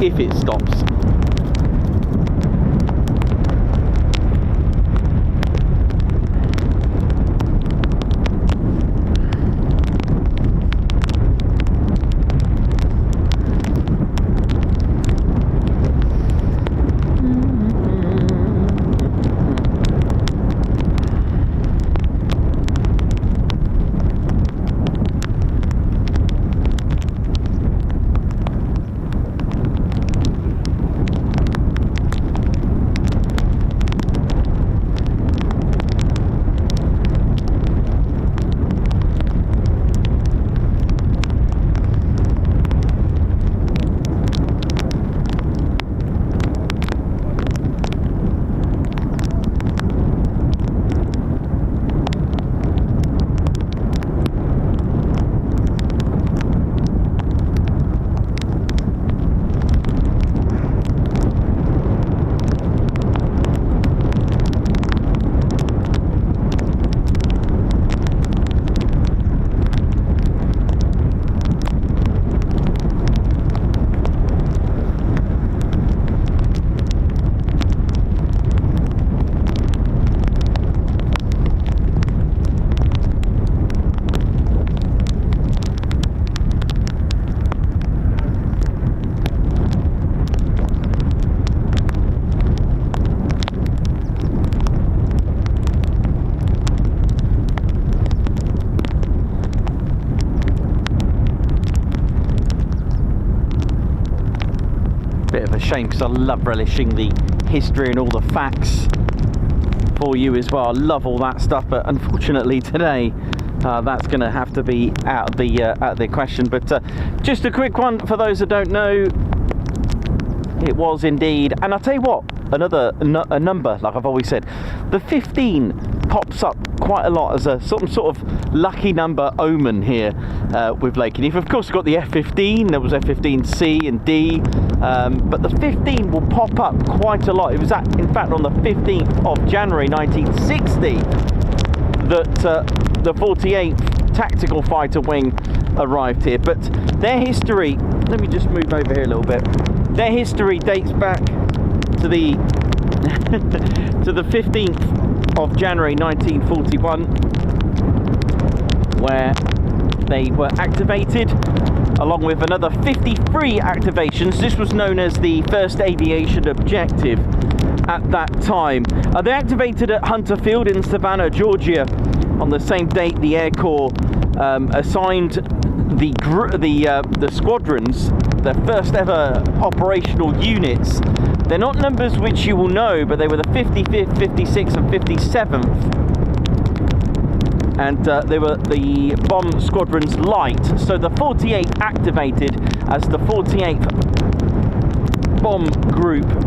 If it stops. Bit of a shame, because I love relishing the history and all the facts for you as well. I love all that stuff, but unfortunately today that's going to have to be out of the question. But just a quick one for those that don't know, it was indeed, and I'll tell you what, a number, like I've always said, the 15 pops up quite a lot as a sort of lucky number omen here with Lakenheath. Of course, we've got the F15, there was F15C and D, but the 15 will pop up quite a lot. It was in fact on the 15th of January 1960 that the 48th Tactical Fighter Wing arrived here. But their history, let me just move over here a little bit, their history dates back to the to the 15th of January 1941, where they were activated along with another 53 activations. This was known as the first aviation objective at that time. They activated at Hunter Field in Savannah, Georgia on the same date. The Air Corps assigned the squadrons, their first ever operational units. They're not numbers which you will know, but they were the 55th, 56th and 57th. And they were the bomb squadrons light. So the 48th activated as the 48th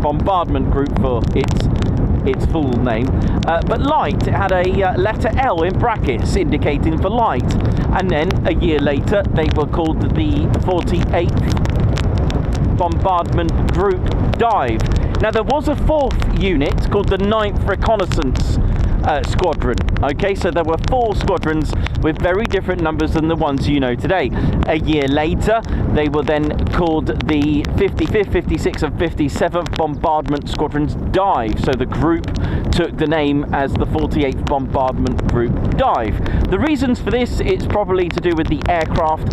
bombardment group for its full name. But light, it had a letter L in brackets indicating for light. And then a year later, they were called the 48th Bombardment Group Dive. Now there was a fourth unit called the 9th Reconnaissance Squadron. Okay, so there were 4 squadrons with very different numbers than the ones you know today. A year later, they were then called the 55th, 56th and 57th Bombardment Squadrons Dive. So the group took the name as the 48th Bombardment Group Dive. The reasons for this, it's probably to do with the aircraft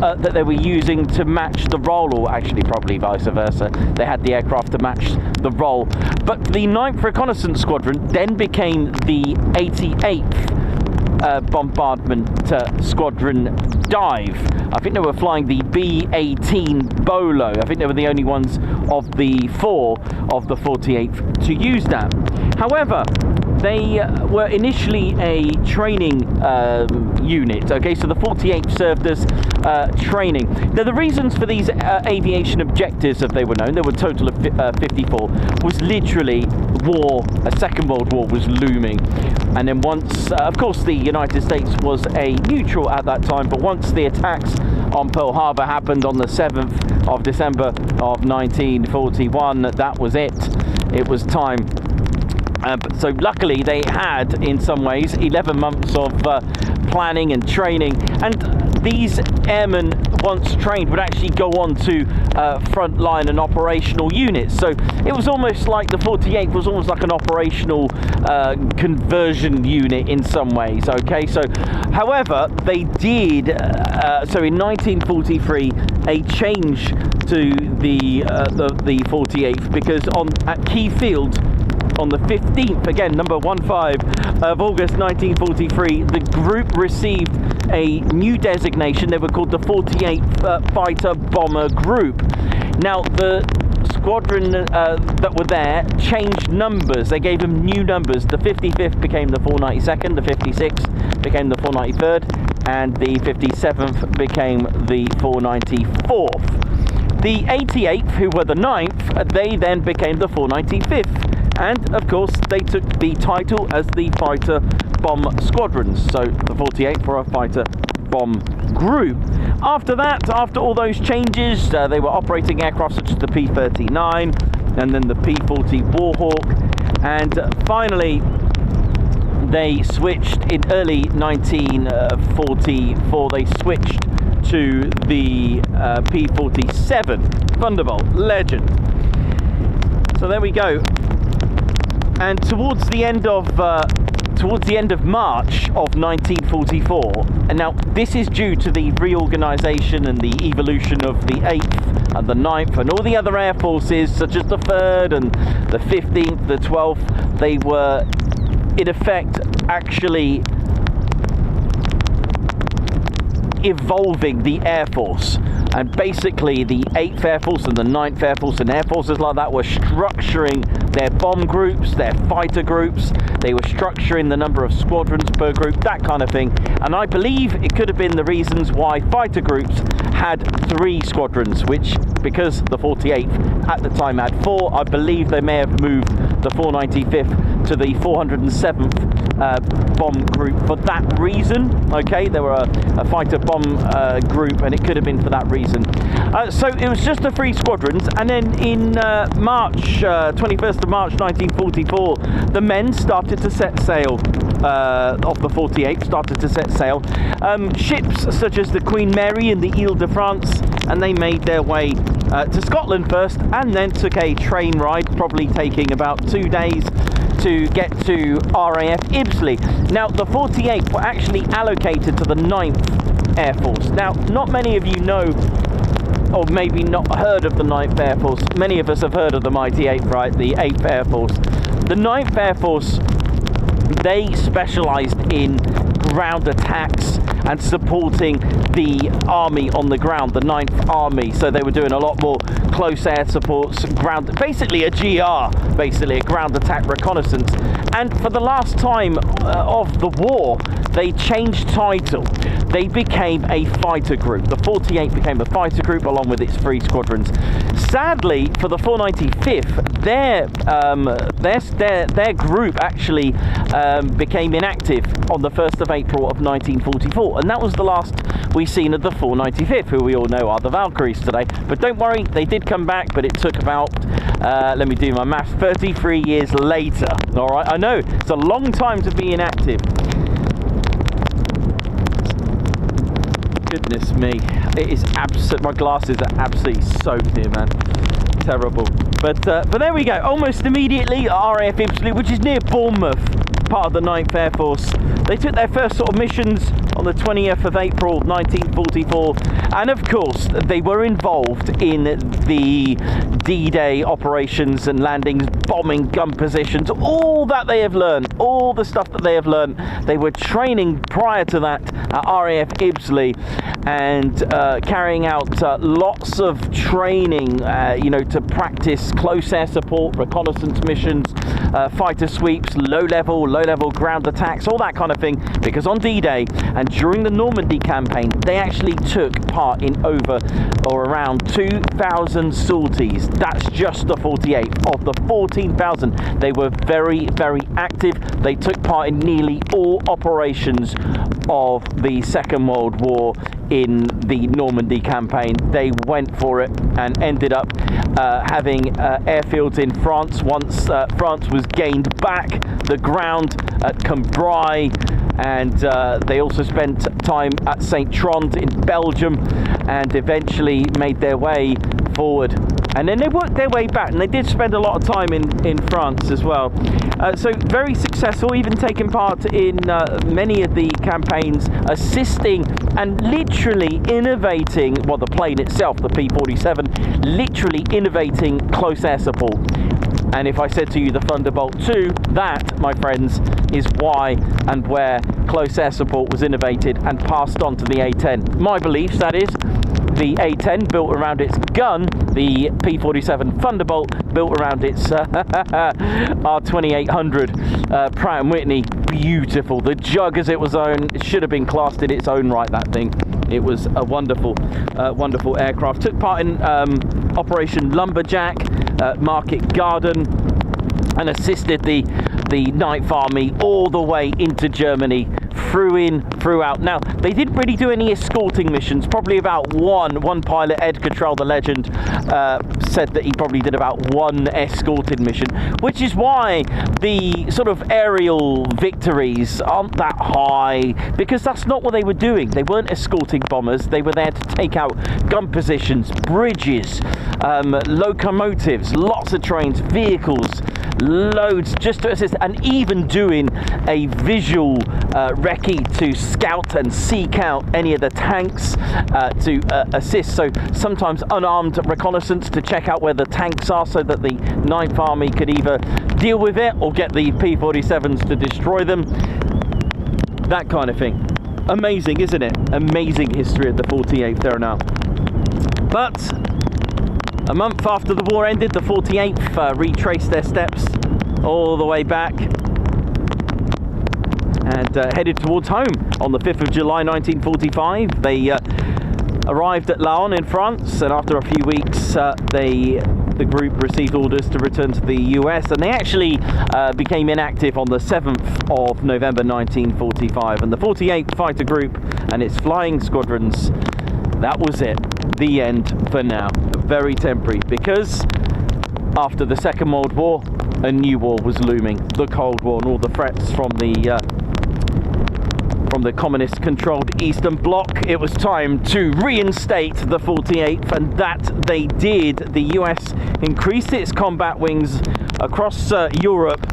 that they were using to match the role, or actually probably vice versa. They had the aircraft to match the role. But the 9th Reconnaissance Squadron then became the 88th Bombardment Squadron Dive. I think they were flying the B-18 Bolo. I think they were the only ones of the 4 of the 48th to use that. However, they were initially a training unit. Okay, so the 48th served as training. Now, the reasons for these aviation objectives, if they were known, there were a total of 54, was literally war. A Second World War was looming. And then once, of course, the United States was a neutral at that time, but once the attacks on Pearl Harbor happened on the 7th of December of 1941, that was it. It was time. So luckily they had, in some ways, 11 months of planning and training, and these airmen, once trained, would actually go on to frontline and operational units. So it was almost like the 48th was almost like an operational conversion unit in some ways. Okay, so however, they did so in 1943 a change to the 48th, because at Key Field on the 15th, again number 15 of August 1943, the group received a new designation. They were called the 48th Fighter Bomber Group. Now the squadron that were there changed numbers. They gave them new numbers. The 55th became the 492nd, the 56th became the 493rd, and the 57th became the 494th. The 88th, who were the 9th, they then became the 495th. And of course, they took the title as the Fighter Bomb Squadrons. So the 48th were a Fighter Bomb Group. After that, after all those changes, they were operating aircraft such as the P-39 and then the P-40 Warhawk. And finally, they switched in early 1944. They switched to the P-47 Thunderbolt Legend. So there we go. And towards the end of March of 1944, and now this is due to the reorganisation and the evolution of the 8th and the 9th and all the other air forces, such as the 3rd and the 15th, the 12th, they were in effect actually evolving the Air Force. and basically the 8th Air Force and the 9th Air Force and air forces like that were structuring their bomb groups, their fighter groups. They were structuring the number of squadrons per group, that kind of thing. And I believe it could have been the reasons why fighter groups had 3 squadrons, which, because the 48th at the time had 4, I believe they may have moved the 495th to the 407th bomb group for that reason. Okay, they were a fighter bomb group, and it could have been for that reason. So it was just the 3 squadrons, and then in March, 21st of March 1944, the men started to set sail of the 48th, started to set sail. Ships such as the Queen Mary and the Ile de France, and they made their way to Scotland first, and then took a train ride, probably taking about 2 days to get to RAF Ibsley. Now, the 48th were actually allocated to the 9th Air Force. Now, not many of you know, or maybe not heard of the 9th Air Force. Many of us have heard of the mighty 8th, right? The 8th Air Force. The 9th Air Force, they specialised in ground attacks and supporting the army on the ground, the 9th Army. So they were doing a lot more close air supports, ground, basically a GR, basically a ground attack reconnaissance. And for the last time of the war, they changed title. They became a fighter group. The 48th became a fighter group along with its 3 squadrons. Sadly, for the 495th, their group actually became inactive on the 1st of April of 1944, and that was the last we seen of the 495th, who we all know are the Valkyries today. But don't worry, they did come back, but it took about, let me do my maths, 33 years later. All right, I know it's a long time to be inactive. Goodness me, it is absolute. My glasses are absolutely soaked here, man. Terrible. But there we go. Almost immediately, RAF Ibsley, which is near Bournemouth, part of the 9th Air Force. They took their first sort of missions on the 20th of April 1944, and of course they were involved in the D-Day operations and landings, bombing gun positions, all that they have learned, all the stuff that they have learned. They were training prior to that at RAF Ibsley, and carrying out lots of training, you know, to practice close air support, reconnaissance missions, fighter sweeps, low-level ground attacks, all that kind of thing. Because on D-Day and during the Normandy campaign, they actually took part in over or around 2,000 sorties. That's just the 48 of the 14,000. They were very, very active. They took part in nearly all operations of the Second World War in the Normandy campaign. They went for it and ended up having airfields in France once France was gained back the ground at Coningsby, and they also spent time at St. Trond in Belgium, and eventually made their way forward. And then they worked their way back, and they did spend a lot of time in France as well. So very successful, even taking part in many of the campaigns, assisting and literally innovating, well, the plane itself, the P-47, literally innovating close air support. And if I said to you the Thunderbolt 2, that, my friends, is why and where close air support was innovated and passed on to the A-10. My beliefs, that is. The A-10 built around its gun, the P-47 Thunderbolt built around its R2800 Pratt & Whitney. Beautiful. The jug as it was own, it should have been classed in its own right, that thing. It was a wonderful, wonderful aircraft. Took part in Operation Lumberjack, Market Garden, and assisted the 9th Army all the way into Germany, through in, through out. Now, they didn't really do any escorting missions, probably about one pilot, Ed Cottrell, the legend, said that he probably did about 1 escorted mission, which is why the sort of aerial victories aren't that high, because that's not what they were doing. They weren't escorting bombers, they were there to take out gun positions, bridges, locomotives, lots of trains, vehicles, loads, just to assist, and even doing a visual recce to scout and seek out any of the tanks to assist. So sometimes unarmed reconnaissance to check out where the tanks are, so that the 9th Army could either deal with it or get the P-47s to destroy them. That kind of thing. Amazing, isn't it? Amazing history of the 48th there now. But a month after the war ended, the 48th retraced their steps all the way back and headed towards home on the 5th of July 1945. They arrived at Laon in France, and after a few weeks the group received orders to return to the US, and they actually became inactive on the 7th of November 1945. And the 48th Fighter Group and its flying squadrons, that was it. The end for now. Very temporary, because after the Second World War, a new war was looming. The Cold War and all the threats from the communist-controlled Eastern Bloc. It was time to reinstate the 48th, and that they did. The US increased its combat wings across Europe,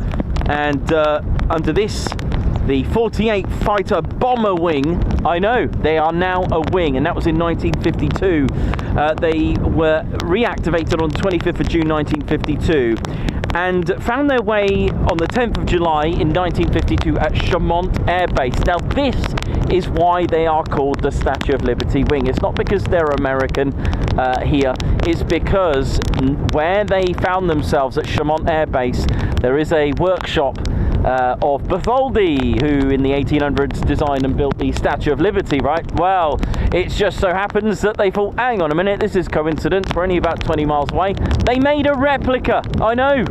and under this, the 48th Fighter Bomber Wing, I know, they are now a wing, and that was in 1952. They were reactivated on 25th of June 1952 and found their way on the 10th of July in 1952 at Chaumont Air Base. Now this is why they are called the Statue of Liberty Wing. It's not because they're American here, it's because where they found themselves at Chaumont Air Base, there is a workshop of Bartholdi, who in the 1800s designed and built the Statue of Liberty, right? Well, it just so happens that they thought, hang on a minute, this is coincidence, we're only about 20 miles away. They made a replica, I know.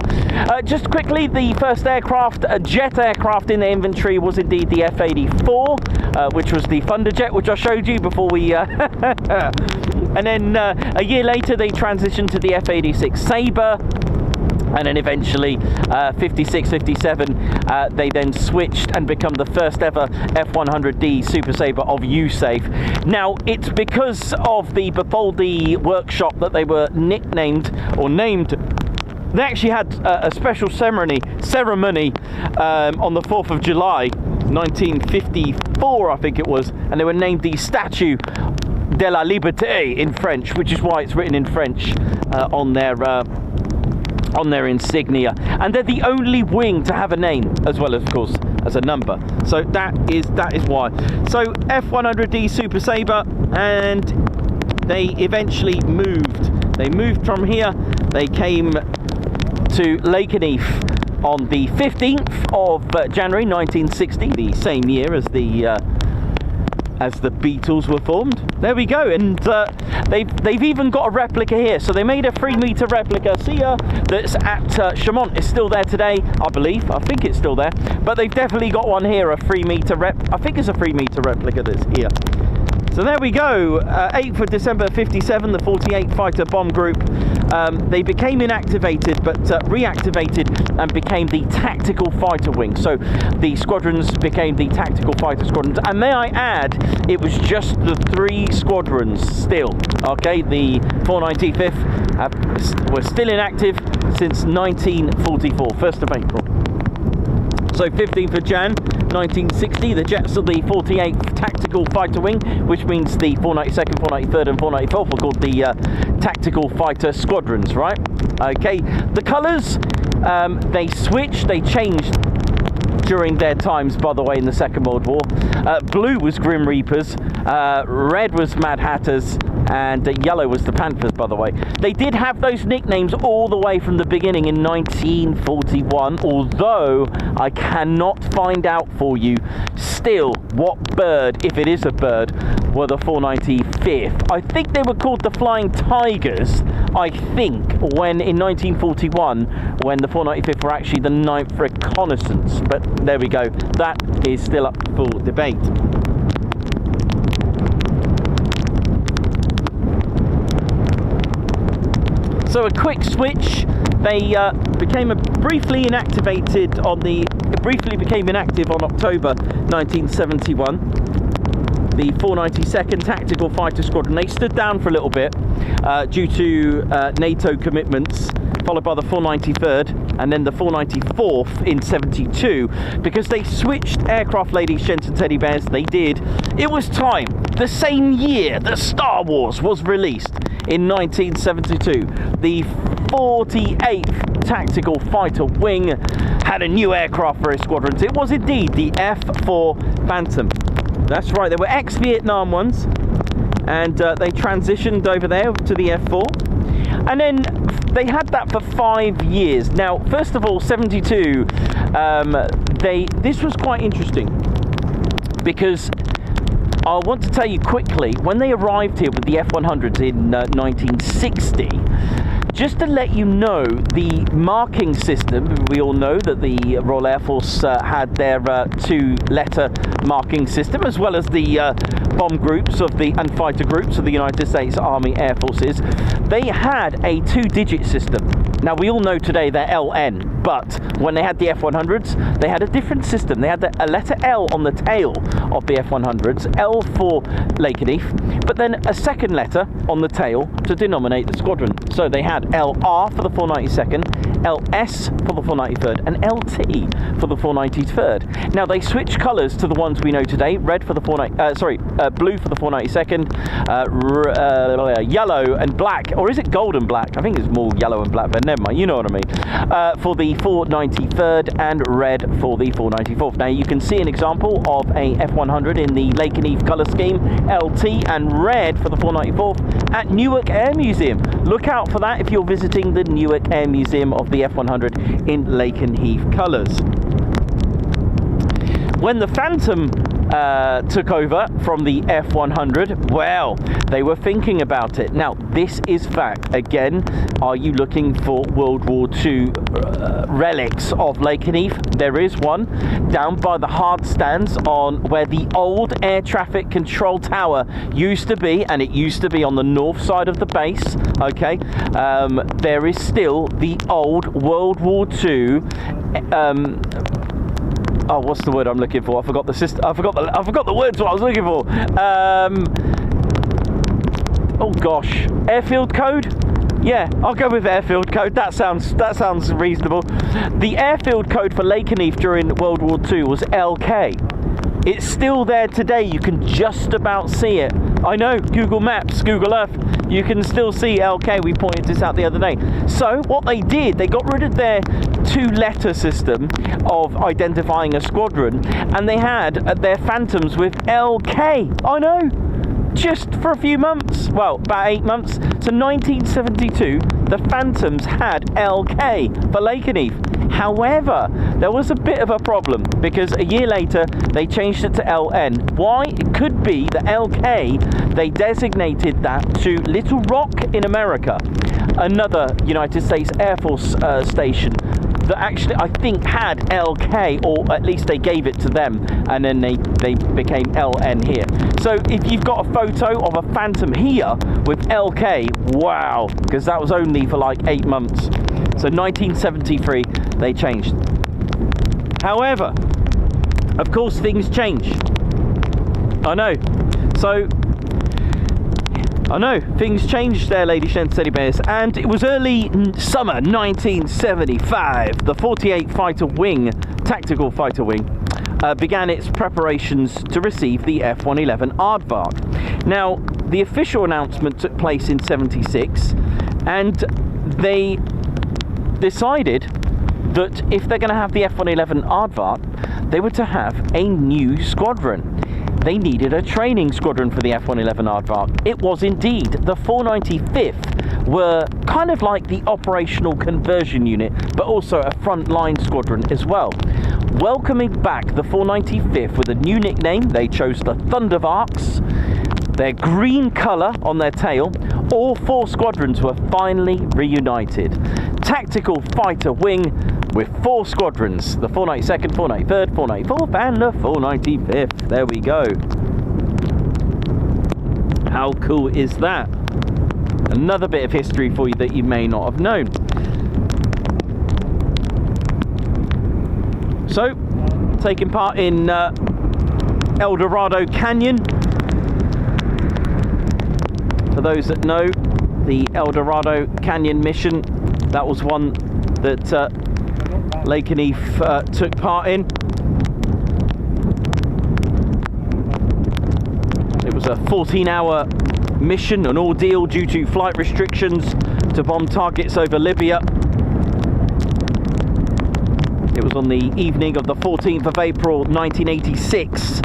Just quickly, the first aircraft, jet aircraft in the inventory was indeed the F-84, which was the Thunderjet, which I showed you before we... and then a year later, they transitioned to the F-86 Sabre. And then eventually, 56, 57, they then switched and become the first ever F-130 Super Sabre of USAF. Now, it's because of the Bartholdi workshop that they were nicknamed, or named. They actually had a special ceremony on the 4th of July, 1954, I think it was, and they were named the Statue de la Liberté in French, which is why it's written in French on their insignia, and they're the only wing to have a name as well as, of course, as a number. So that is why. So F-130 Super Sabre, and they eventually moved. They moved from here. They came to Lakenheath on the 15th of January 1960, the same year as the Beatles were formed. There we go, and they've even got a replica here. So they made a 3-meter replica. See that's at Chaumont. It's still there today, I believe. I think it's still there, but they've definitely got one here, a 3-meter I think it's a 3-meter replica that's here. So there we go. 8th of December 57, the 48th Fighter Bomb Group. They became inactivated, but reactivated and became the Tactical Fighter Wing. So the squadrons became the Tactical Fighter Squadrons. And may I add, it was just the 3 squadrons still. Okay, the 495th were still inactive since 1944, 1st of April. So 15th of Jan 1960, the jets of the 48th Tactical Fighter Wing, which means the 492nd, 493rd and 494th were called the Tactical Fighter Squadrons, right? Okay, the colours, they switched, they changed during their times, by the way, in the Second World War. Blue was Grim Reapers, red was Mad Hatters, and yellow was the Panthers, by the way. They did have those nicknames all the way from the beginning in 1941, although I cannot find out for you still what bird, if it is a bird, were the 495th. I think they were called the Flying Tigers, I think, when in 1941, when the 495th were actually the 9th Reconnaissance. But there we go, that is still up for debate. So a quick switch. They became briefly inactive on October 1971. The 492nd Tactical Fighter Squadron, they stood down for a little bit due to NATO commitments, followed by the 493rd and then the 494th in 72, because they switched aircraft, ladies, gents and teddy bears. They did. It was time. The same year that Star Wars was released in 1972, the 48th Tactical Fighter Wing had a new aircraft for its squadrons. It was indeed the F-4 Phantom. That's right, they were ex-Vietnam ones, and they transitioned over there to the F4. And then they had that for 5 years. Now, first of all, 72, this was quite interesting, because I want to tell you quickly, when they arrived here with the F100s in 1960, just to let you know, the marking system, we all know that the Royal Air Force had their 2-letter marking system, as well as the bomb groups and fighter groups of the United States Army Air Forces. They had a 2-digit system. Now, we all know today they're LN, but when they had the F100s, they had a different system. They had a letter L on the tail of the F100s, L for Lakenheath, but then a second letter on the tail to denominate the squadron. So they had LR for the 492nd, LS for the 493rd, and LT for the 493rd. Now, they switched colours to the ones we know today: red for the blue for the 492nd, yellow and black, or is it gold and black? I think it's more yellow and black, but never mind, you know what I mean. For the 493rd, and red for the 494th. Now, you can see an example of a F100 in the Lakenheath colour scheme, LT and red for the 494th at Newark Air Museum. Look out for that if you're visiting the Newark Air Museum of the F100 in Lakenheath colours. When the Phantom took over from the F100, well, they were thinking about it. Now, this is fact. Again, are you looking for World War II relics of Lakenheath? There is one down by the hard stands on where the old air traffic control tower used to be, and it used to be on the north side of the base. Okay, there is still the old World War II. Oh, what's the word I'm looking for? I forgot the system. I forgot the words what I was looking for. Oh gosh, airfield code. Yeah, I'll go with airfield code. That sounds reasonable. The airfield code for Lakenheath during World War II was LK. It's still there today. You can just about see it. I know, Google Maps, Google Earth, you can still see LK. We pointed this out the other day. So what they did, they got rid of their 2-letter system of identifying a squadron, and they had their Phantoms with LK. I know, just for a few months. Well, about 8 months. So 1972, the Phantoms had LK for Lakenheath. However, there was a bit of a problem, because a year later they changed it to LN. Why? It could be the LK, they designated that to Little Rock in America, another United States Air Force station that actually, I think, had LK, or at least they gave it to them, and then they became LN here. So if you've got a photo of a Phantom here with LK, wow, because that was only for like 8 months. So 1973, they changed. However, of course, things change. I know. So, I know, things changed there, ladies and teddy bears. And it was early summer 1975. The 48 Fighter Wing, Tactical Fighter Wing, began its preparations to receive the F-111 Aardvark. Now, the official announcement took place in 76, and they decided that if they're going to have the F-111 Aardvark, they were to have a new squadron. They needed a training squadron for the F-111 Aardvark. It was indeed the 495th, were kind of like the operational conversion unit, but also a frontline squadron as well. Welcoming back the 495th with a new nickname, they chose the Thundervarks. Their green colour on their tail, all 4 squadrons were finally reunited. Tactical Fighter Wing with 4 squadrons, the 492nd, 493rd, 494th and the 495th. There we go. How cool is that? Another bit of history for you that you may not have known. So, taking part in El Dorado Canyon. For those that know, the El Dorado Canyon mission, that was one that Lakenheath took part in. It was a 14-hour mission, an ordeal due to flight restrictions to bomb targets over Libya. It was on the evening of the 14th of April 1986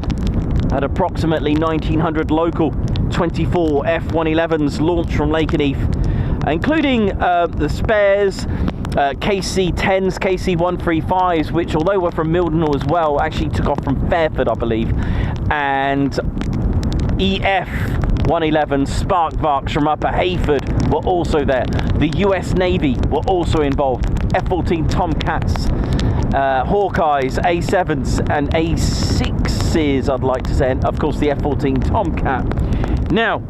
at approximately 1900 local 24 F-111s launched from Lakenheath, including the spares, KC-10s, KC-135s, which although were from Mildenhall as well, actually took off from Fairford, I believe, and EF-111 Spark Varks from Upper Hayford were also there. The US Navy were also involved. F-14 Tomcats, Hawkeyes, A7s and A6s, I'd like to say, and of course the F-14 Tomcat. Now,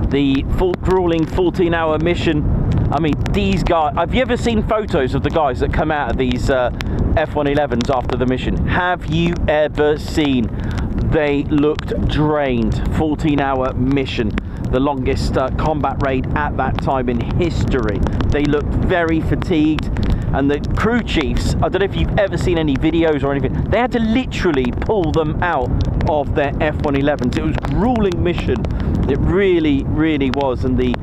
the grueling 14-hour mission. I mean, these guys, have you ever seen photos of the guys that come out of these F-111s after the mission? Have you ever seen? They looked drained. 14-hour mission, the longest combat raid at that time in history. They looked very fatigued, and the crew chiefs, I don't know if you've ever seen any videos or anything, they had to literally pull them out of their F-111s. It was a grueling mission. It really, really was. And the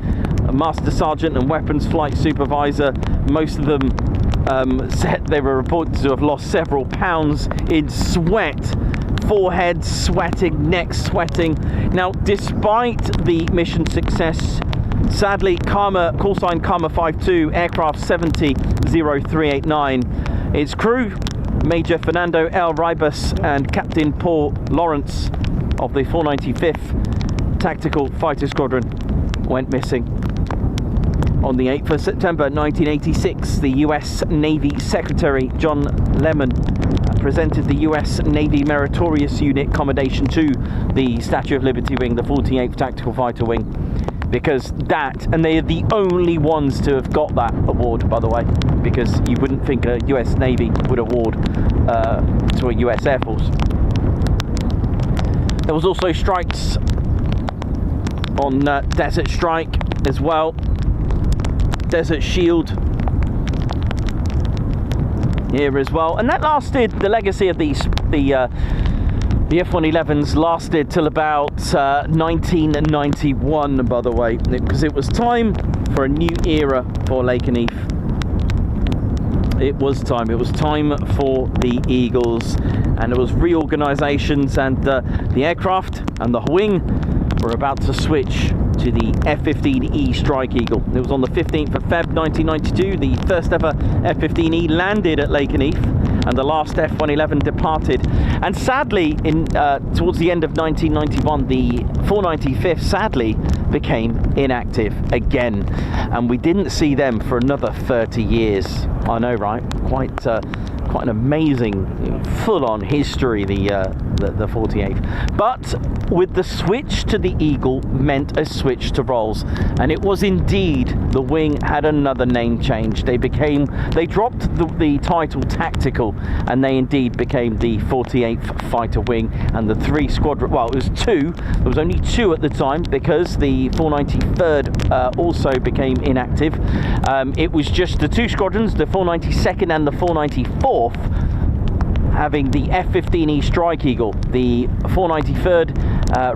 Master Sergeant and Weapons Flight Supervisor, most of them said they were reported to have lost several pounds in sweat. Forehead sweating, neck sweating. Now, despite the mission success, sadly, call sign Karma 52, aircraft 700389, its crew, Major Fernando L. Ribas and Captain Paul Lawrence of the 495th Tactical Fighter Squadron, went missing. On the 8th of September 1986, the US Navy Secretary John Lemon presented the US Navy Meritorious Unit Commendation to the Statue of Liberty Wing, the 48th Tactical Fighter Wing, because that, and they are the only ones to have got that award, by the way, because you wouldn't think a US Navy would award to a US Air Force. There was also strikes on Desert Strike as well, Desert Shield here as well, and that lasted, the legacy of the F-111s lasted till about 1991, by the way, because it was time for a new era for Lakenheath. It was time for the Eagles, and it was reorganisations, and the aircraft and the wing were about to switch to the F-15E Strike Eagle. It was on the 15th of Feb 1992, the first ever F-15E landed at Lakenheath, and the last F-111 departed. And sadly, towards the end of 1991, the 495th sadly became inactive again, and we didn't see them for another 30 years. I know, right? Quite an amazing, full-on history, the 48th. But with the switch to the Eagle meant a switch to Rolls, and it was indeed, the wing had another name change. They dropped the title Tactical, and they indeed became the 48th Fighter Wing, and the 3 squadron, well, it was 2, there was only 2 at the time, because the 493rd also became inactive. It was just the 2 squadrons, the 492nd and the 494th, having the F-15E Strike Eagle. The 493rd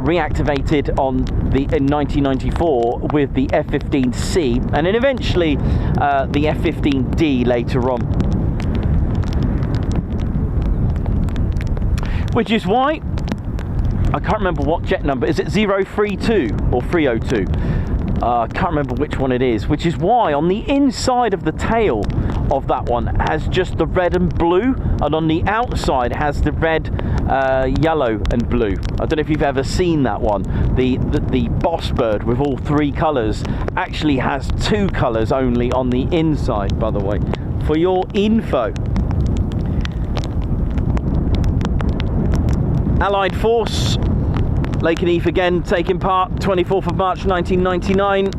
reactivated in 1994 with the F-15C, and then eventually the F-15D later on. Which is why, I can't remember what jet number, is it 032 or 302? I can't remember which one it is, which is why on the inside of the tail of that one has just the red and blue, and on the outside has the red, yellow and blue. I don't know if you've ever seen that one. The boss bird with all 3 colours actually has 2 colours only on the inside, by the way, for your info. Allied Force, Lakenheath again taking part, 24th of March 1999,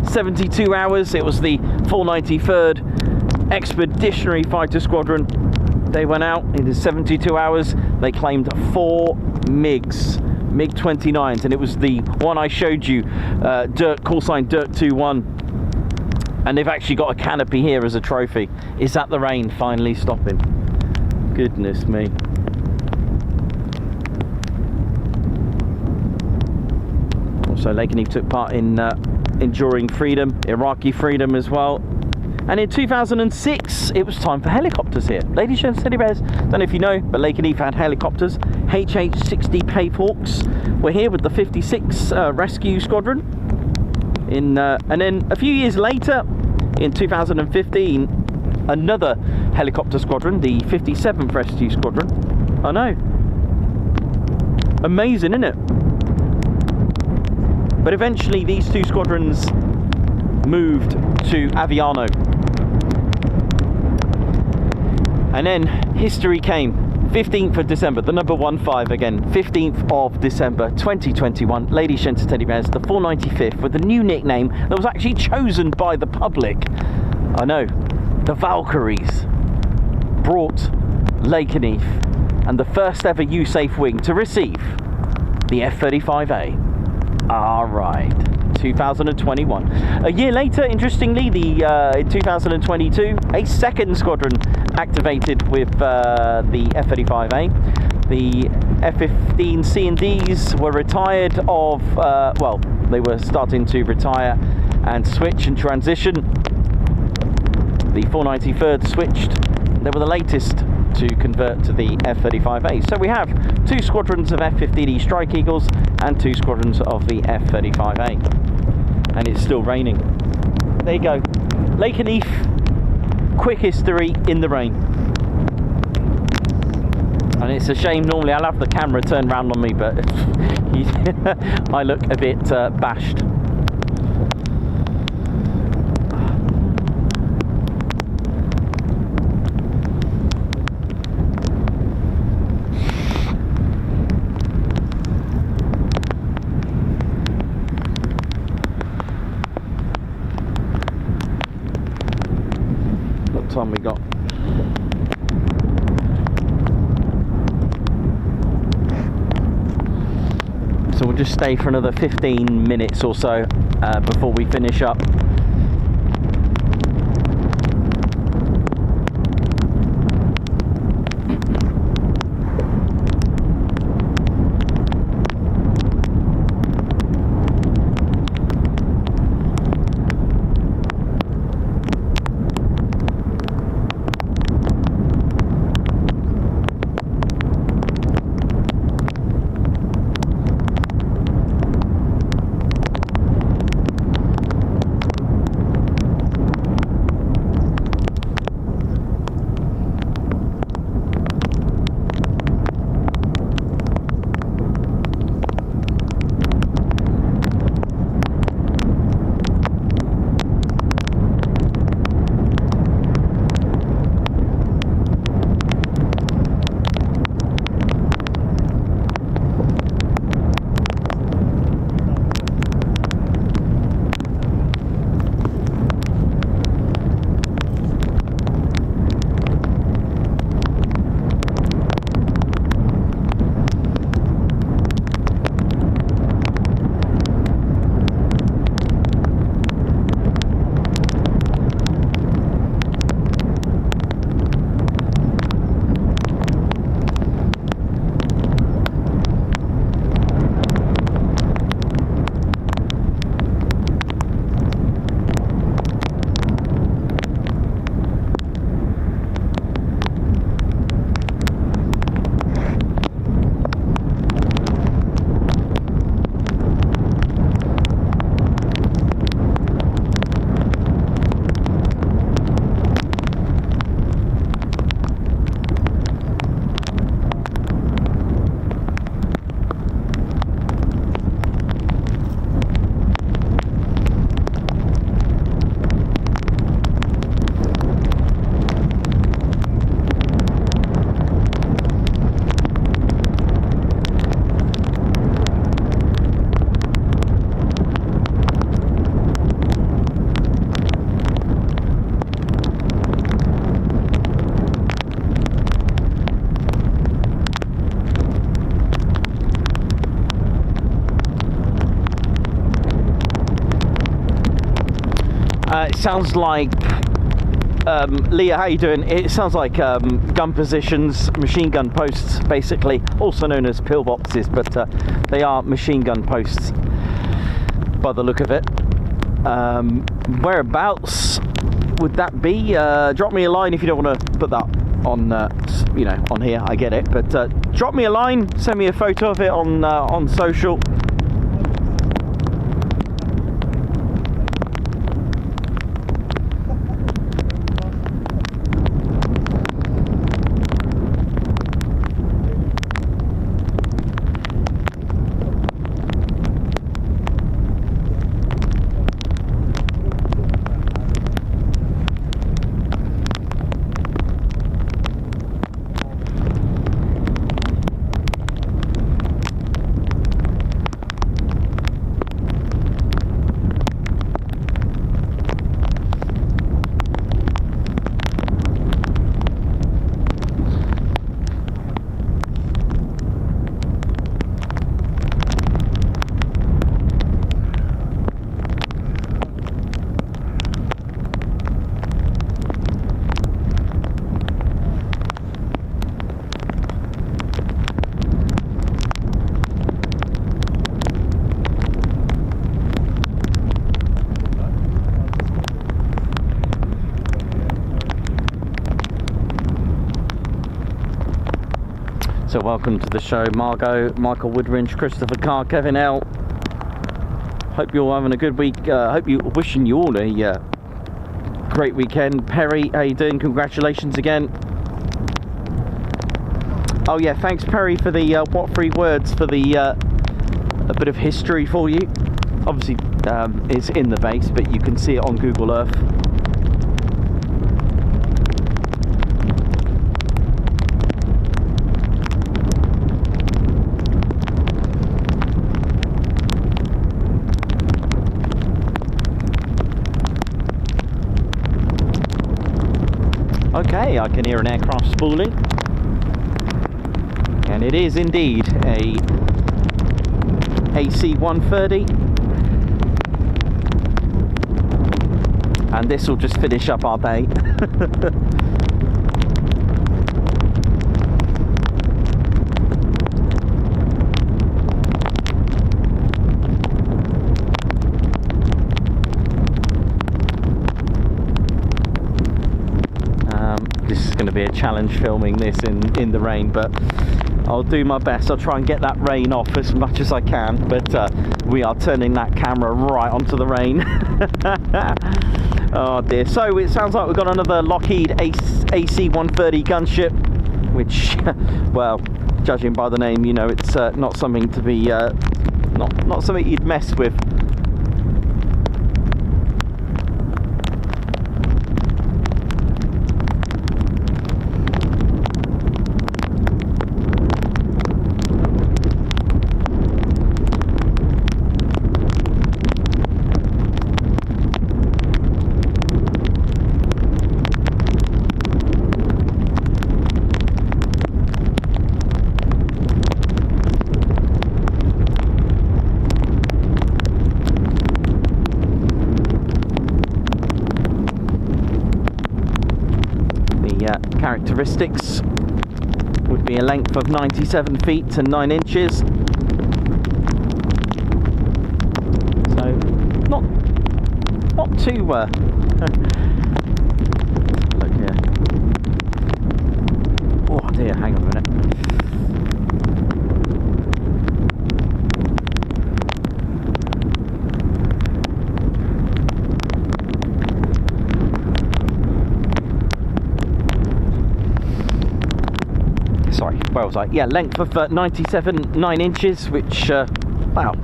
72 hours. It was the 493rd Expeditionary Fighter Squadron. They went out in 72 hours. They claimed 4 MiGs, MiG-29s, and it was the one I showed you, call sign Dirt21. And they've actually got a canopy here as a trophy. Is that the rain finally stopping? Goodness me. Also, Lakenheath took part in Enduring Freedom, Iraqi Freedom as well. And in 2006, it was time for helicopters here. Ladies and teddy bears, don't know if you know, but Lakenheath had helicopters. HH-60 Payhawks were here with the 56 Rescue Squadron. And then a few years later, in 2015, another helicopter squadron, the 57th Rescue Squadron. I know. Amazing, isn't it? But eventually these two squadrons moved to Aviano. And then history came. 15th of December, the number 15 again, 15th of December 2021, Ladies and Teddy Bears, the 495th, with a new nickname that was actually chosen by the public. I know, the Valkyries brought Lakenheath and the first ever USAF wing to receive the F-35A. Alright, 2021. A year later, interestingly, in 2022, a second squadron activated with the F-35A. The F-15C and Ds were retired of, well, they were starting to retire and switch and transition. The 493rd switched. They were the latest to convert to the F-35A. So we have two squadrons of F-15E Strike Eagles and two squadrons of the F-35A. And it's still raining. There you go. Lakenheath, quick history in the rain. And it's a shame, normally I'll have the camera turned round on me, but I look a bit bashed. Time we got. So we'll just stay for another 15 minutes or so before we finish up. It sounds like Leah, how you doing? It sounds like gun positions, machine gun posts, basically, also known as pillboxes, but they are machine gun posts by the look of it. Whereabouts would that be? Drop me a line if you don't want to put that on, you know, on here. I get it, but drop me a line, send me a photo of it on social. So welcome to the show, Margot, Michael Woodringe, Christopher Carr, Kevin L. Hope you're all having a good week. Wishing you all a great weekend. Perry, how you doing? Congratulations again. Oh yeah, thanks Perry for the what 3 words for the a bit of history for you. Obviously, it's in the base, but you can see it on Google Earth. Okay, I can hear an aircraft spooling, and it is indeed a AC-130, and this will just finish up our day. This is going to be a challenge filming this in the rain, but I'll do my best. I'll try and get that rain off as much as I can, but we are turning that camera right onto the rain. Oh dear. So it sounds like we've got another Lockheed AC-130 gunship, which, well, judging by the name, you know, it's not something to be not something you'd mess with. Characteristics would be a length of 97 feet to 9 inches. So not too look here. Oh dear, hang on a minute. Sorry, where was I? Yeah, length of 97, 9 inches, which, wow,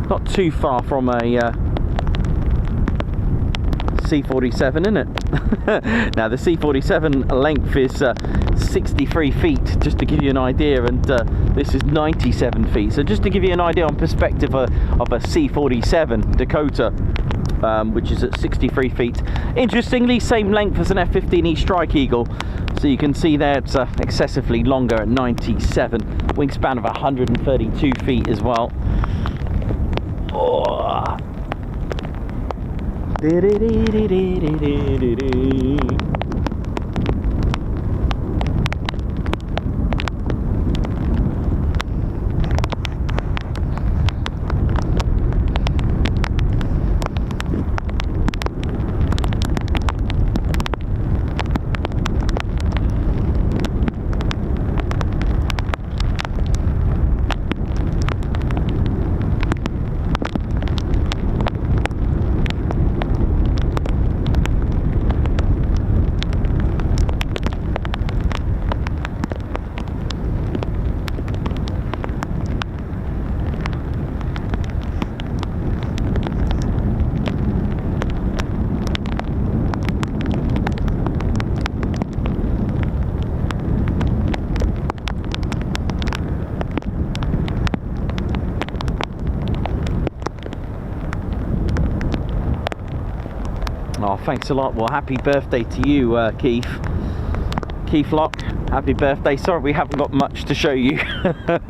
not too far from a C-47, isn't it? Now, the C-47 length is 63 feet, just to give you an idea, and this is 97 feet. So just to give you an idea on perspective of a C-47 Dakota, which is at 63 feet. Interestingly, same length as an F-15E Strike Eagle. So you can see there it's excessively longer at 97. Wingspan of 132 feet as well. Oh. thanks a lot. Well, happy birthday to you, Keith. Keith Lock, happy birthday. Sorry we haven't got much to show you,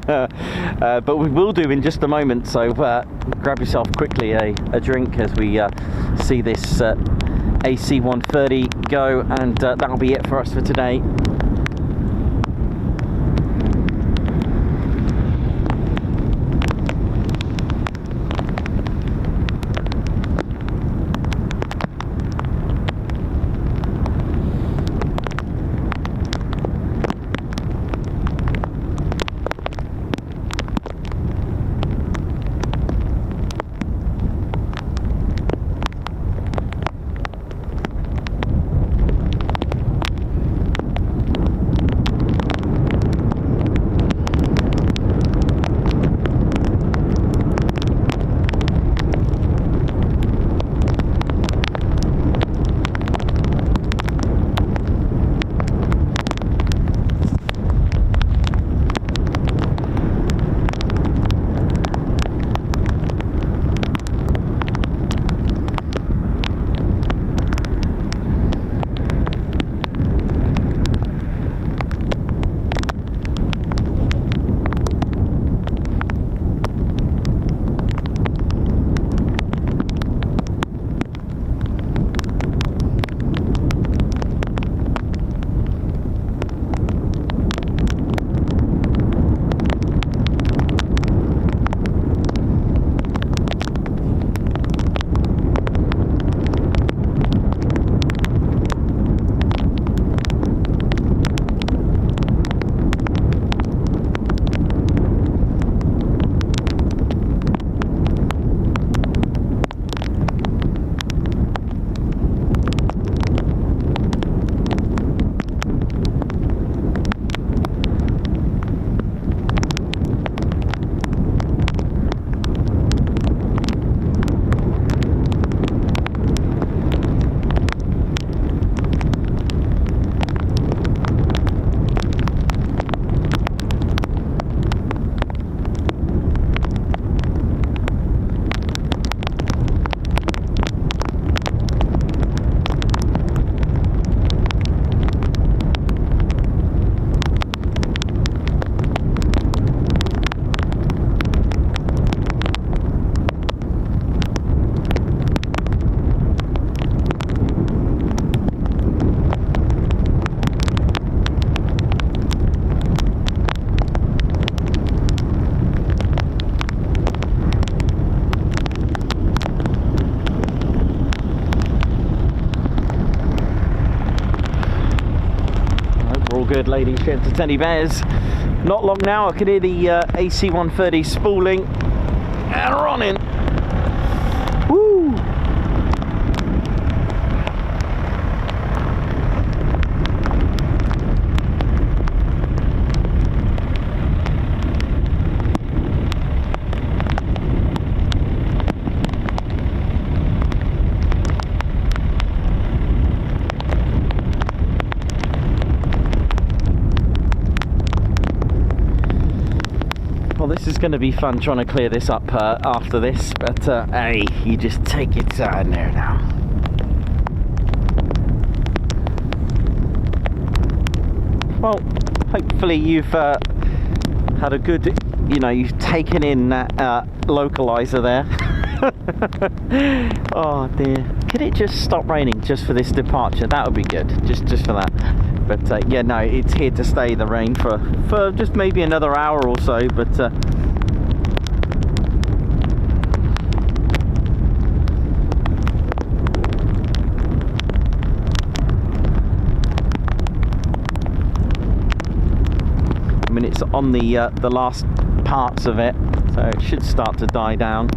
but we will do in just a moment, so grab yourself quickly a drink as we see this AC-130 go, and that'll be it for us for today. Good, ladies, gents and teddy bears. Not long now, I can hear the AC-130 spooling and running. Woo! This is going to be fun trying to clear this up after this, but hey, you just take it in there now. Well, hopefully you've had a good, you've taken in that localizer there. Oh dear, could it just stop raining just for this departure? That would be good, just for that. But yeah, no, it's here to stay, the rain, for just maybe another hour or so, but I mean, it's on the last parts of it, so it should start to die down.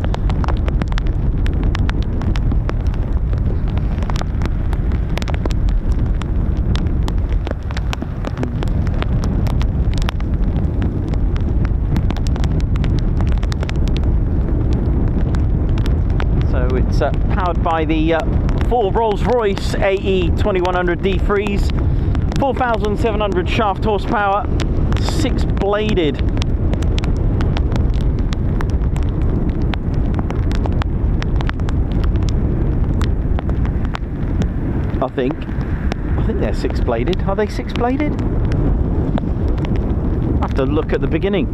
It's powered by the 4 Rolls-Royce AE 2100 D3s, 4,700 shaft horsepower, 6-bladed. I think they're six-bladed. Are they six-bladed? I have to look at the beginning.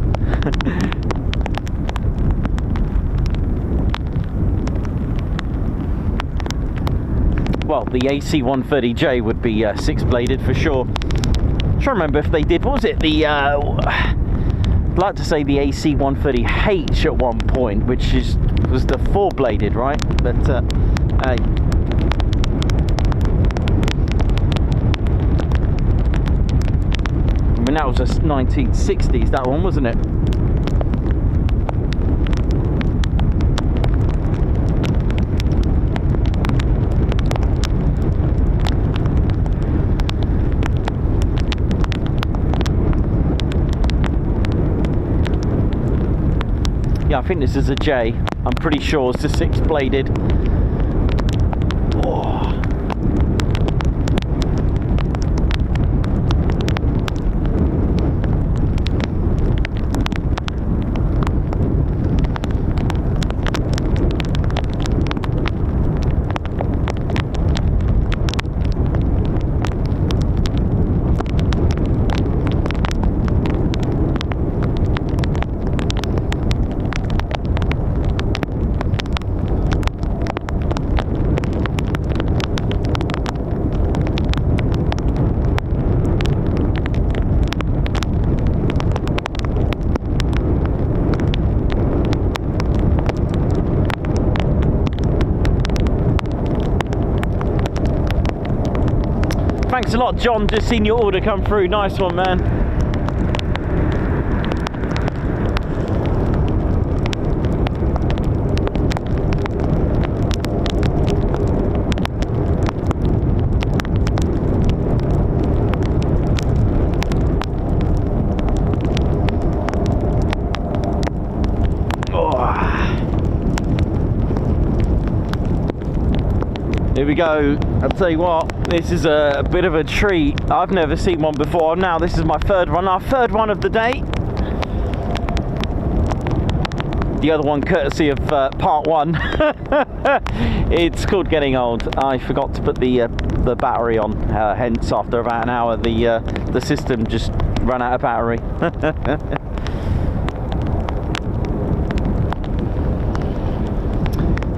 Well, the AC-130J would be six-bladed for sure. I'm trying to remember if they did. What was it? The I'd like to say the AC-130H at one point, which was the four-bladed, right? But I mean, that was a 1960s, that one, wasn't it? Yeah, I think this is a J. I'm pretty sure it's a six-bladed. Oh. Thanks a lot, John. Just seen your order come through. Nice one, man. Here we go. I'll tell you what, this is a bit of a treat. I've never seen one before. Now this is my third one, our third one of the day. The other one courtesy of part one. It's called Getting Old. I forgot to put the battery on, hence after about an hour the system just ran out of battery.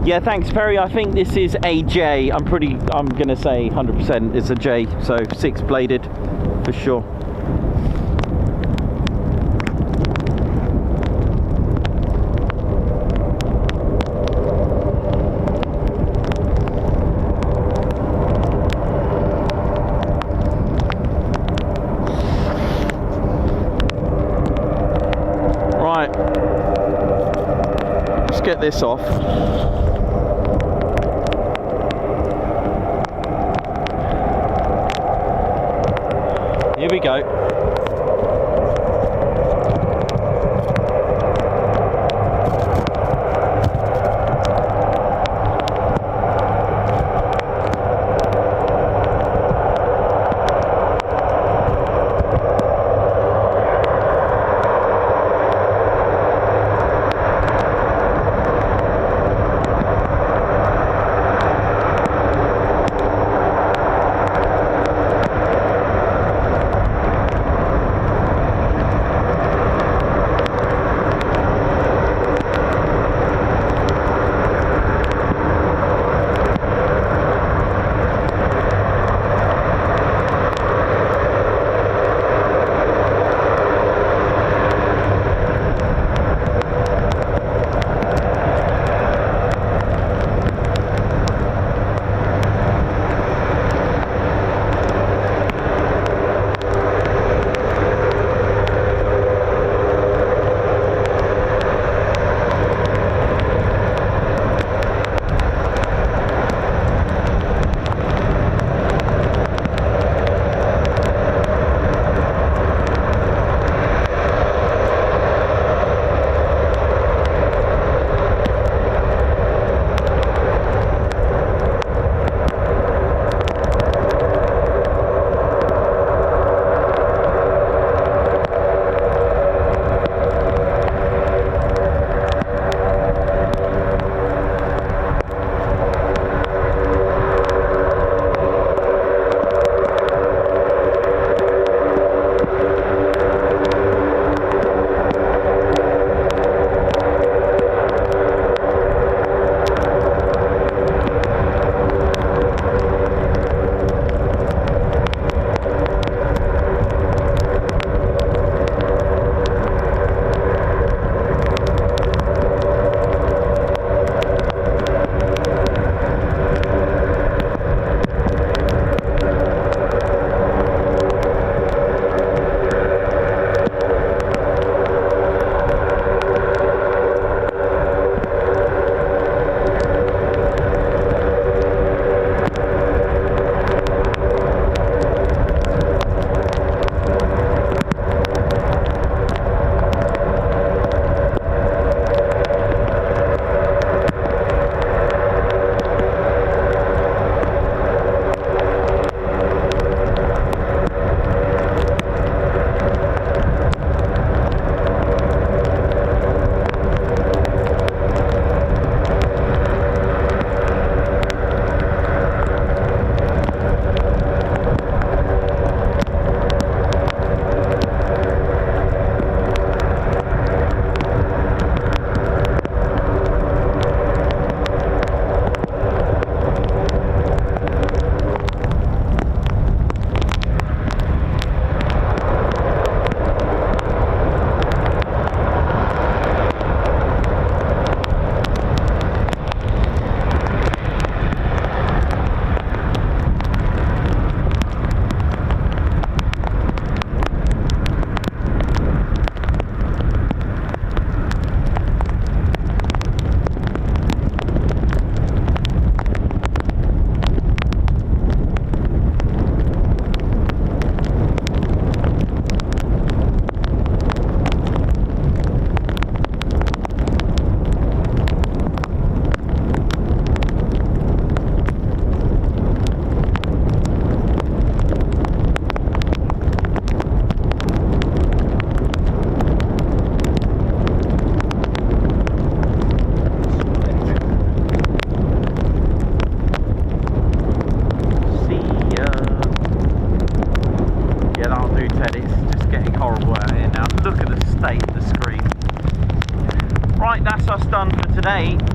Yeah, thanks Perry. I think this is a J. I'm gonna say 100% it's a J, so six-bladed for sure. Right, let's get this off. Here we go.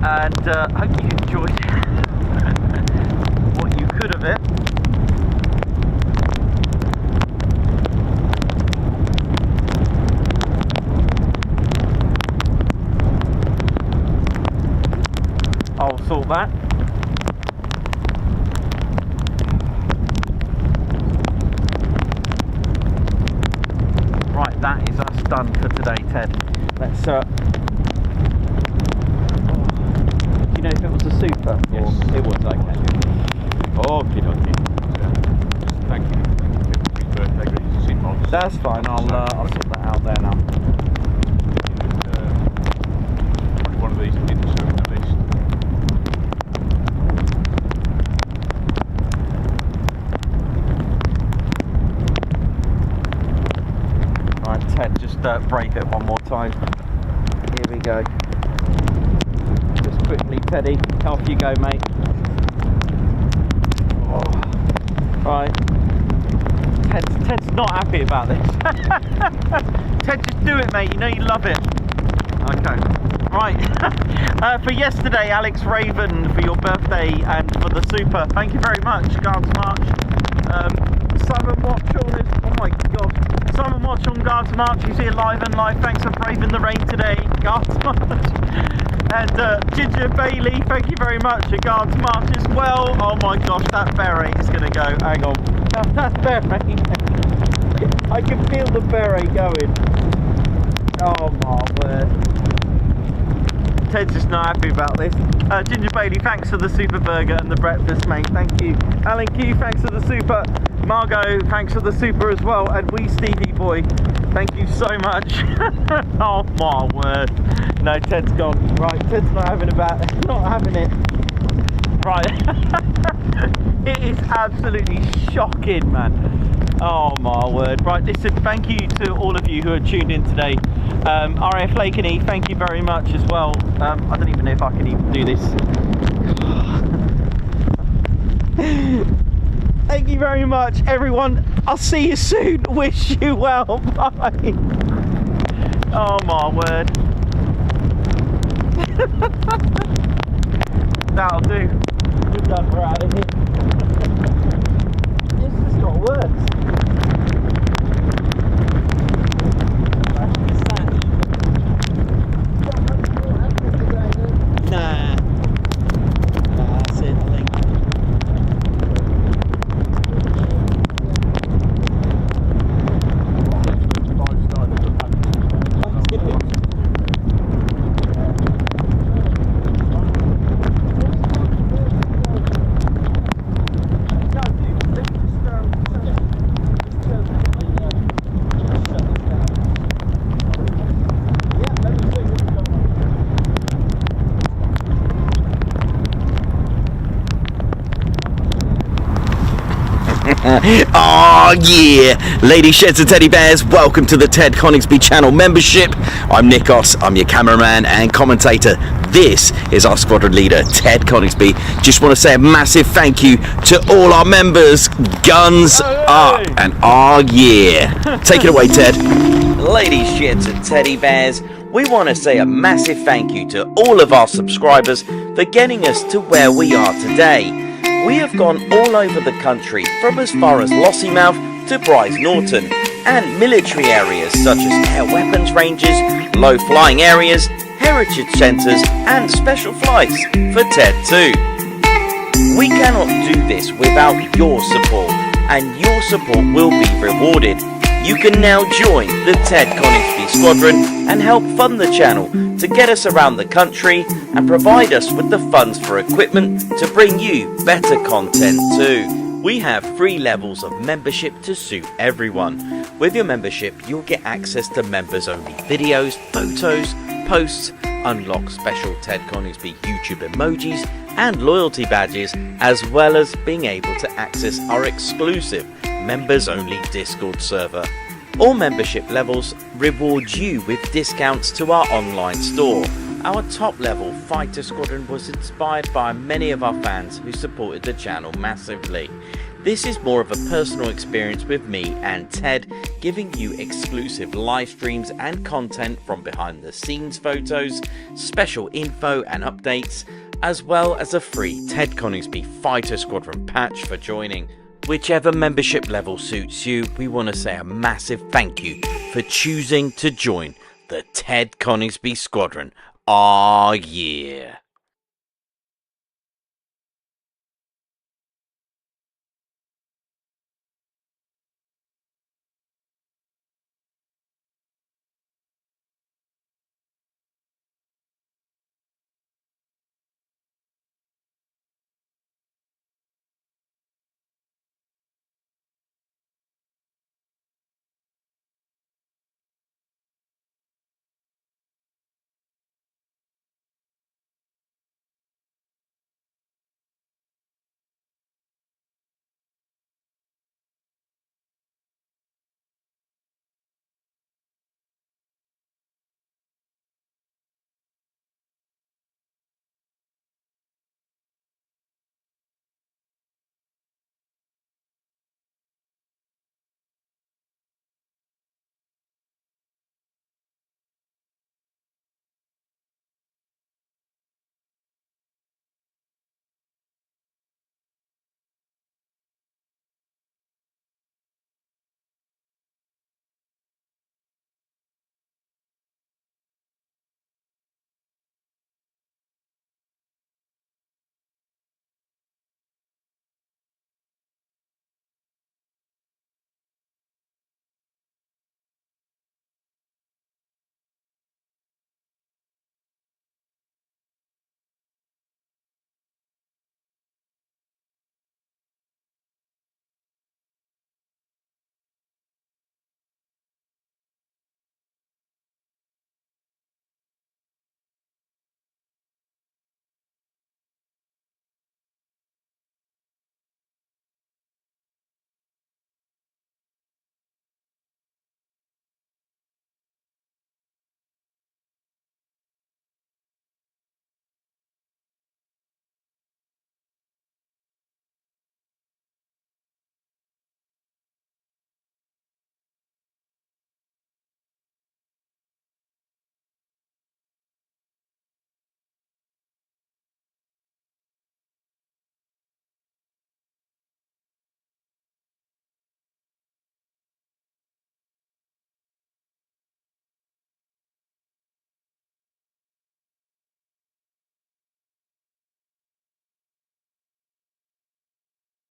and hope you enjoyed what you could of it. I'll sort that. Right, that is us done for today, Ted. Let's do you know if it was a super? Yes. Or it was, okay. Okie dokie. Thank you. Happy birthday, good to see Mods. That's fine, I'll sort that out there now. One of these didn't serve the list. Right, Ted, just brake it one more time. Here we go. Just quickly, Teddy, off you go, mate. Oh. Right. Ted's not happy about this. Ted, just do it, mate. You know you love it. Okay. Right. For yesterday, Alex Raven, for your birthday and for the super, thank you very much. Guards March. Simon Watch on this. Oh my god. Simon Watch on Guards March. He's here live and live. Thanks for braving the rain today. Guards March. And Ginger Bailey, thank you very much. A Guards March as well. Oh my gosh, that beret is going to go. Hang on. That's beret. I can feel the beret going. Oh my word. Ted's just not happy about this. Ginger Bailey, thanks for the super burger and the breakfast, mate. Thank you. Alan Q, thanks for the super. Margot, thanks for the super as well. And wee Stevie boy, thank you so much. Oh my word. No, Ted's gone. Right, Ted's not having it. Right. It is absolutely shocking, man. Oh my word. Right, listen, thank you to all of you who are tuned in today. RAF Lakenheath, thank you very much as well. I don't even know if I can even do this. Thank you very much, everyone. I'll see you soon. Wish you well. Bye. Oh my word. That'll do. Good done, we're out of here. This has got worse. Nah, that's it, I think. Oh yeah, ladies, sheds and teddy bears, welcome to the Ted Coningsby channel membership. I'm Nikos, I'm your cameraman and commentator. This is our squadron leader, Ted Coningsby. Just want to say a massive thank you to all our members. Guns up and oh yeah. Take it away, Ted. Ladies, sheds and teddy bears, we want to say a massive thank you to all of our subscribers for getting us to where we are today. We have gone all over the country, from as far as Lossiemouth to Bryce Norton, and military areas such as air weapons ranges, low flying areas, heritage centres and special flights for TED 2. We cannot do this without your support, and your support will be rewarded. You can now join the Ted Coningsby Squadron and help fund the channel to get us around the country and provide us with the funds for equipment to bring you better content too. We have 3 levels of membership to suit everyone. With your membership, you'll get access to members only videos, photos, posts, unlock special Ted Coningsby YouTube emojis and loyalty badges, as well as being able to access our exclusive members only Discord server. All membership levels reward you with discounts to our online store. Our top level Fighter Squadron was inspired by many of our fans who supported the channel massively. This is more of a personal experience with me and Ted, giving you exclusive live streams and content from behind the scenes photos, special info and updates, as well as a free Ted Coningsby Fighter Squadron patch for joining. Whichever membership level suits you, we want to say a massive thank you for choosing to join the Ted Coningsby Squadron. Ah, yeah.